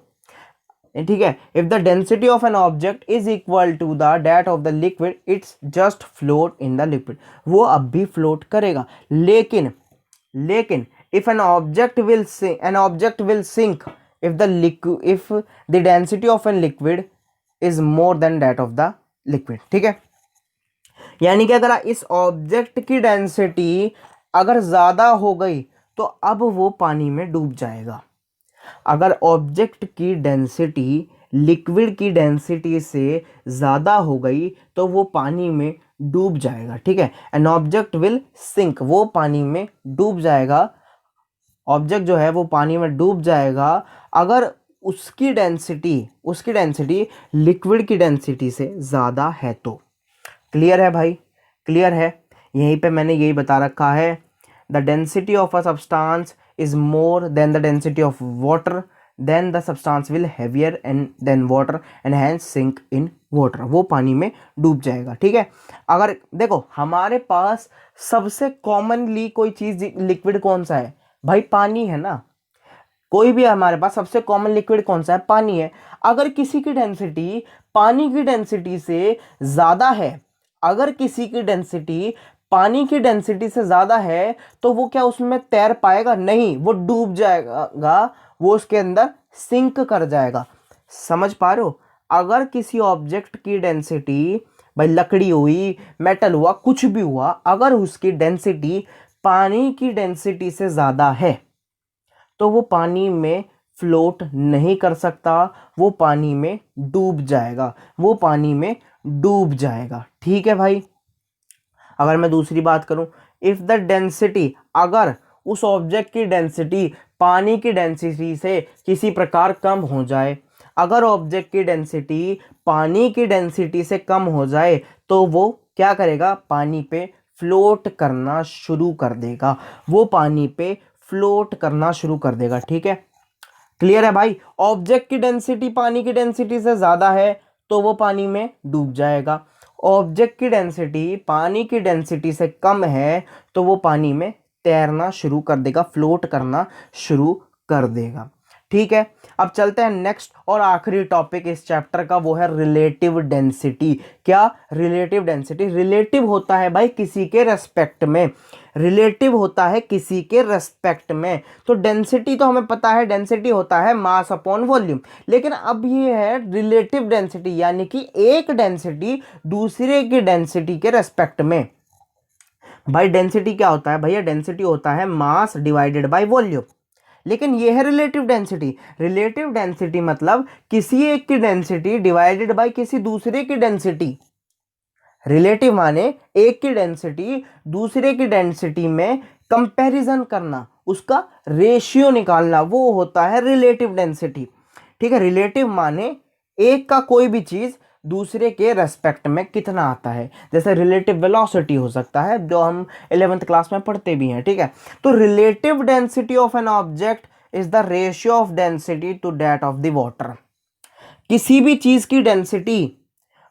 ठीक है, if the density of an object is equal to the that of the liquid it's just float in the liquid, वो अब भी फ्लोट करेगा। लेकिन if an object will sink if the density of a liquid is more than that of the liquid। ठीक है, यानी कि अगर इस ऑब्जेक्ट की डेंसिटी अगर ज्यादा हो गई तो अब वो पानी में डूब जाएगा। अगर ऑब्जेक्ट की डेंसिटी लिक्विड की डेंसिटी से ज़्यादा हो गई तो वो पानी में डूब जाएगा। ठीक है, एन ऑब्जेक्ट विल सिंक, वो पानी में डूब जाएगा, ऑब्जेक्ट जो है वो पानी में डूब जाएगा अगर उसकी डेंसिटी लिक्विड की डेंसिटी से ज़्यादा है तो। क्लियर है भाई, क्लियर है, यहीं पे मैंने यही बता रखा है, the density of a substance is more than the density of water, then the substance will heavier and than water and hence sink in water, वो पानी में डूब जाएगा। ठीक है, अगर देखो हमारे पास सबसे कॉमनली कोई चीज लिक्विड कौन सा है भाई, पानी है ना। कोई भी हमारे पास सबसे कॉमन लिक्विड कौन सा है, पानी है। अगर किसी की डेंसिटी पानी की डेंसिटी से ज्यादा है, अगर किसी की डेंसिटी पानी की डेंसिटी से ज्यादा है तो वो क्या उसमें तैर पाएगा, नहीं, वो डूब जाएगा, वो उसके अंदर सिंक कर जाएगा। समझ पा रहे हो, अगर किसी ऑब्जेक्ट की डेंसिटी, भाई लकड़ी हुई, मेटल हुआ, कुछ भी हुआ, अगर उसकी डेंसिटी पानी की डेंसिटी से ज्यादा है तो वो पानी में फ्लोट नहीं कर सकता, वो पानी में डूब जाएगा। ठीक है भाई, अगर मैं दूसरी बात करूं, इफ द डेंसिटी, अगर उस ऑब्जेक्ट की डेंसिटी पानी की डेंसिटी से किसी प्रकार कम हो जाए, अगर ऑब्जेक्ट की डेंसिटी पानी की डेंसिटी से कम हो जाए तो वो क्या करेगा, पानी पे फ्लोट करना शुरू कर देगा, वो पानी पे फ्लोट करना शुरू कर देगा। ठीक है, क्लियर है भाई, ऑब्जेक्ट की डेंसिटी पानी की डेंसिटी से ज्यादा है तो वो पानी में डूब जाएगा, ऑब्जेक्ट की डेंसिटी पानी की डेंसिटी से कम है तो वो पानी में तैरना शुरू कर देगा, फ्लोट करना शुरू कर देगा। ठीक है, अब चलते हैं नेक्स्ट और आखिरी टॉपिक इस चैप्टर का, वो है रिलेटिव डेंसिटी। क्या, रिलेटिव डेंसिटी, रिलेटिव होता है भाई किसी के रेस्पेक्ट में, रिलेटिव होता है किसी के रेस्पेक्ट में। तो डेंसिटी तो हमें पता है, डेंसिटी होता है मास अपॉन वॉल्यूम, लेकिन अब ये है रिलेटिव डेंसिटी, यानी कि एक डेंसिटी दूसरे की डेंसिटी के रेस्पेक्ट में। भाई डेंसिटी क्या होता है भैया, डेंसिटी होता है मास डिवाइडेड बाय वॉल्यूम, लेकिन ये है रिलेटिव डेंसिटी। रिलेटिव डेंसिटी मतलब किसी एक की डेंसिटी डिवाइडेड बाय किसी दूसरे की डेंसिटी। रिलेटिव माने एक की डेंसिटी दूसरे की डेंसिटी में कंपैरिजन करना, उसका रेशियो निकालना, वो होता है रिलेटिव डेंसिटी। ठीक है, रिलेटिव माने एक का कोई भी चीज दूसरे के रेस्पेक्ट में कितना आता है, जैसे रिलेटिव वेलोसिटी हो सकता है जो हम 11th क्लास में पढ़ते भी हैं। ठीक है, तो relative density of an object is the ratio of density to that of the water. किसी भी चीज की डेंसिटी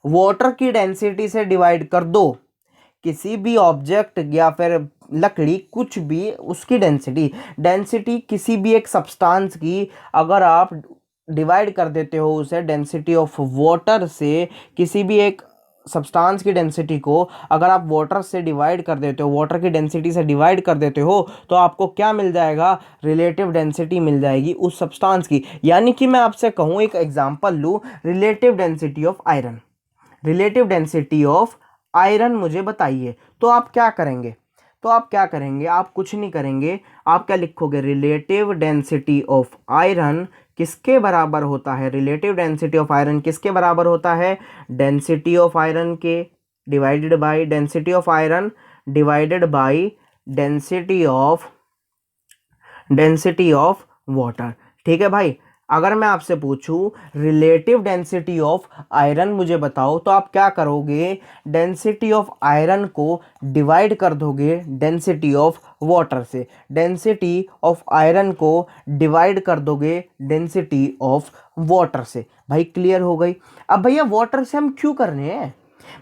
वाटर की डेंसिटी से डिवाइड कर दो, किसी भी ऑब्जेक्ट या फिर लकड़ी कुछ भी, उसकी डेंसिटी किसी भी एक सब्सटेंस की अगर आप डिवाइड कर देते हो उसे डेंसिटी ऑफ वाटर से, किसी भी एक सब्सटेंस की डेंसिटी को अगर आप वाटर से डिवाइड कर देते हो, वाटर की डेंसिटी से डिवाइड कर देते हो तो आपको क्या मिल जाएगा, रिलेटिव डेंसिटी मिल जाएगी उस सब्सटेंस की। यानी कि मैं आपसे कहूँ, एक एग्जांपल लूँ, relative density of iron, relative density of iron मुझे बताइए, तो आप क्या करेंगे, आप कुछ नहीं करेंगे, आप क्या लिखोगे, रिलेटिव डेंसिटी ऑफ आयरन किसके बराबर होता है, रिलेटिव डेंसिटी ऑफ आयरन किसके बराबर होता है, डेंसिटी ऑफ आयरन के divided by density of iron divided by density of water. ठीक है भाई, अगर मैं आपसे पूछूं रिलेटिव डेंसिटी ऑफ आयरन मुझे बताओ, तो आप क्या करोगे, डेंसिटी ऑफ आयरन को डिवाइड कर दोगे डेंसिटी ऑफ वाटर से, डेंसिटी ऑफ आयरन को डिवाइड कर दोगे डेंसिटी ऑफ वाटर से। भाई क्लियर हो गई। अब भैया वाटर से हम क्यों कर रहे हैं,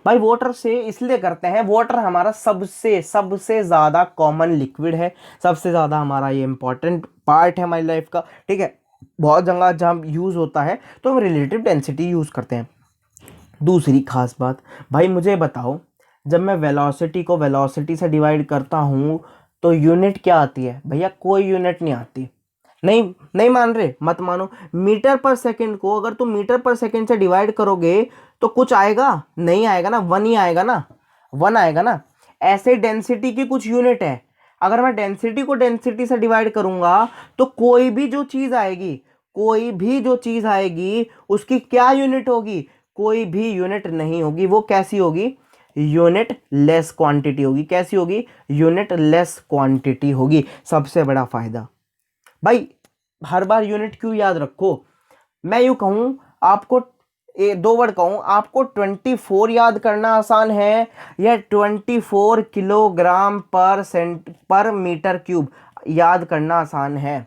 भाई वाटर से इसलिए करते हैं, वाटर हमारा सबसे सबसे ज़्यादा कॉमन लिक्विड है, सबसे ज़्यादा हमारा ये इंपॉर्टेंट पार्ट है हमारी लाइफ का। ठीक है, बहुत जगह जहाँ यूज़ होता है तो हम रिलेटिव डेंसिटी यूज़ करते हैं। दूसरी खास बात, भाई मुझे बताओ, जब मैं वेलोसिटी को वेलोसिटी से डिवाइड करता हूँ तो यूनिट क्या आती है, भैया कोई यूनिट नहीं आती। नहीं नहीं मान रहे, मत मानो। मीटर पर सेकंड को अगर तुम मीटर पर सेकंड से डिवाइड करोगे तो कुछ आएगा, नहीं आएगा ना, वन ही आएगा ना, वन आएगा ना। ऐसे डेंसिटी की कुछ यूनिट है, अगर मैं डेंसिटी को डेंसिटी से डिवाइड करूंगा तो कोई भी जो चीज आएगी, कोई भी जो चीज आएगी उसकी क्या यूनिट होगी, कोई भी यूनिट नहीं होगी, वो कैसी होगी, यूनिट लेस क्वांटिटी होगी। कैसी होगी, यूनिट लेस क्वांटिटी होगी। सबसे बड़ा फायदा भाई, हर बार यूनिट क्यों याद रखो, मैं यूं कहूं आपको, दो वर्ड कहूं आपको, 24 याद करना आसान है या 24 किलोग्राम पर मीटर क्यूब याद करना आसान है,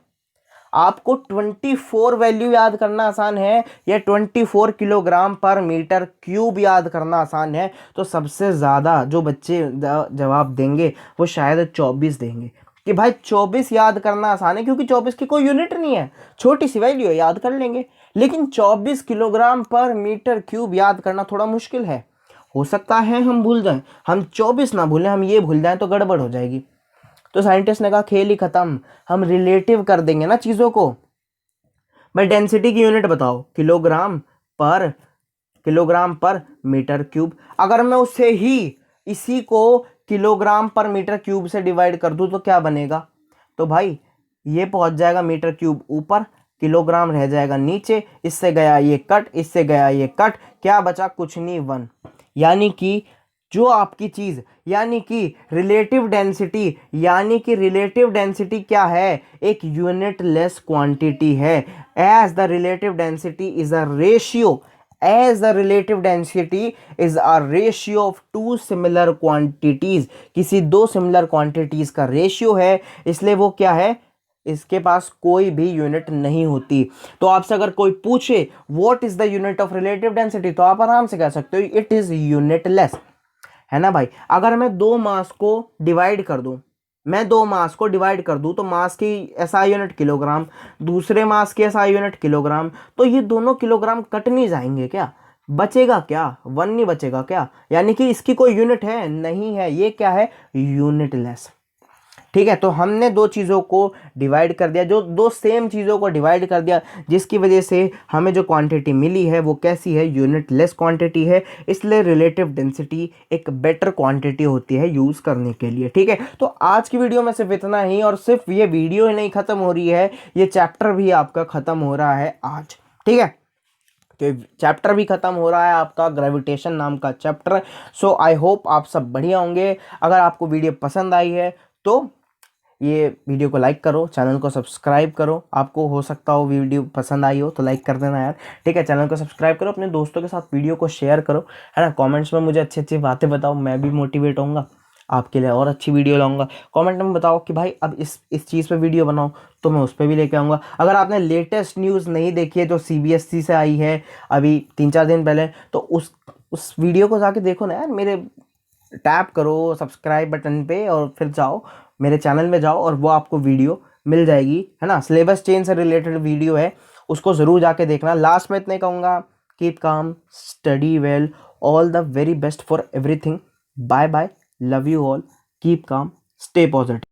आपको 24 वैल्यू याद करना आसान है या 24 किलोग्राम पर मीटर क्यूब याद करना आसान है। तो सबसे ज़्यादा जो बच्चे जवाब देंगे वो शायद 24 देंगे कि भाई 24 याद करना आसान है, क्योंकि 24 की कोई यूनिट नहीं है, छोटी सी वैल्यू है, याद कर लेंगे। लेकिन 24 किलोग्राम पर मीटर क्यूब याद करना थोड़ा मुश्किल है। हो सकता है हम भूल जाएं, हम 24 ना भूलें, हम ये भूल जाएं तो गड़बड़ हो जाएगी। तो साइंटिस्ट ने कहा खेल ही खत्म, हम रिलेटिव कर देंगे ना चीज़ों को। भाई डेंसिटी की यूनिट बताओ, किलोग्राम पर मीटर क्यूब। अगर मैं उससे ही इसी को किलोग्राम पर मीटर क्यूब से डिवाइड कर दूं तो क्या बनेगा, तो भाई ये पहुंच जाएगा मीटर क्यूब ऊपर, किलोग्राम रह जाएगा नीचे, इससे गया ये कट, इससे गया ये कट, क्या बचा, कुछ नहीं, वन। यानी कि जो आपकी चीज, यानी कि रिलेटिव डेंसिटी क्या है, एक यूनिट लेस क्वांटिटी है। As the relative density is a ratio, of two similar quantities, किसी दो सिमिलर क्वांटिटीज का रेशियो है, इसलिए वो क्या है, इसके पास कोई भी यूनिट नहीं होती। तो आपसे अगर कोई पूछे what is the unit of relative density, तो आप आराम से कह सकते हो इट इज यूनिटलेस, है ना भाई। अगर मैं दो मास को डिवाइड कर दूं, तो मास की एसआई यूनिट किलोग्राम, दूसरे मास की एसआई यूनिट किलोग्राम, तो ये दोनों किलोग्राम कट नहीं जाएंगे क्या, बचेगा क्या, वन नहीं बचेगा क्या, यानी कि इसकी कोई यूनिट है नहीं है, ये क्या है, यूनिटलेस। ठीक है, तो हमने दो चीज़ों को डिवाइड कर दिया, जो दो सेम चीज़ों को डिवाइड कर दिया, जिसकी वजह से हमें जो क्वांटिटी मिली है वो कैसी है, यूनिटलेस क्वांटिटी है। इसलिए रिलेटिव डेंसिटी एक बेटर क्वांटिटी होती है यूज़ करने के लिए। ठीक है, तो आज की वीडियो में सिर्फ इतना ही, और सिर्फ ये वीडियो ही नहीं ख़त्म हो रही है, ये चैप्टर भी आपका ख़त्म हो रहा है आज। ठीक है, तो चैप्टर भी खत्म हो रहा है आपका, ग्रेविटेशन नाम का चैप्टर। सो आई होप आप सब बढ़िया होंगे। अगर आपको वीडियो पसंद आई है तो ये वीडियो को लाइक करो, चैनल को सब्सक्राइब करो। आपको हो सकता हो वीडियो पसंद आई हो तो लाइक कर देना यार। ठीक है, चैनल को सब्सक्राइब करो, अपने दोस्तों के साथ वीडियो को शेयर करो, है ना। कमेंट्स में मुझे अच्छी अच्छी बातें बताओ, मैं भी मोटिवेट होऊंगा, आपके लिए और अच्छी वीडियो लाऊंगा। कमेंट में बताओ कि भाई अब इस चीज़ पे वीडियो बनाओ, तो मैं उस पर भी लेके आऊँगा। अगर आपने लेटेस्ट न्यूज़ नहीं देखी है जो सीबीएसई से आई है अभी 3-4 दिन पहले, तो उस वीडियो को जाके देखो ना यार, मेरे टैप करो सब्सक्राइब बटन पे और फिर जाओ मेरे चैनल में जाओ, और वो आपको वीडियो मिल जाएगी, है ना। सिलेबस चेंज से रिलेटेड वीडियो है, उसको ज़रूर जाके देखना। लास्ट में इतने कहूँगा, keep calm, study well, all the very best for everything, bye bye, love you all, keep calm, stay positive.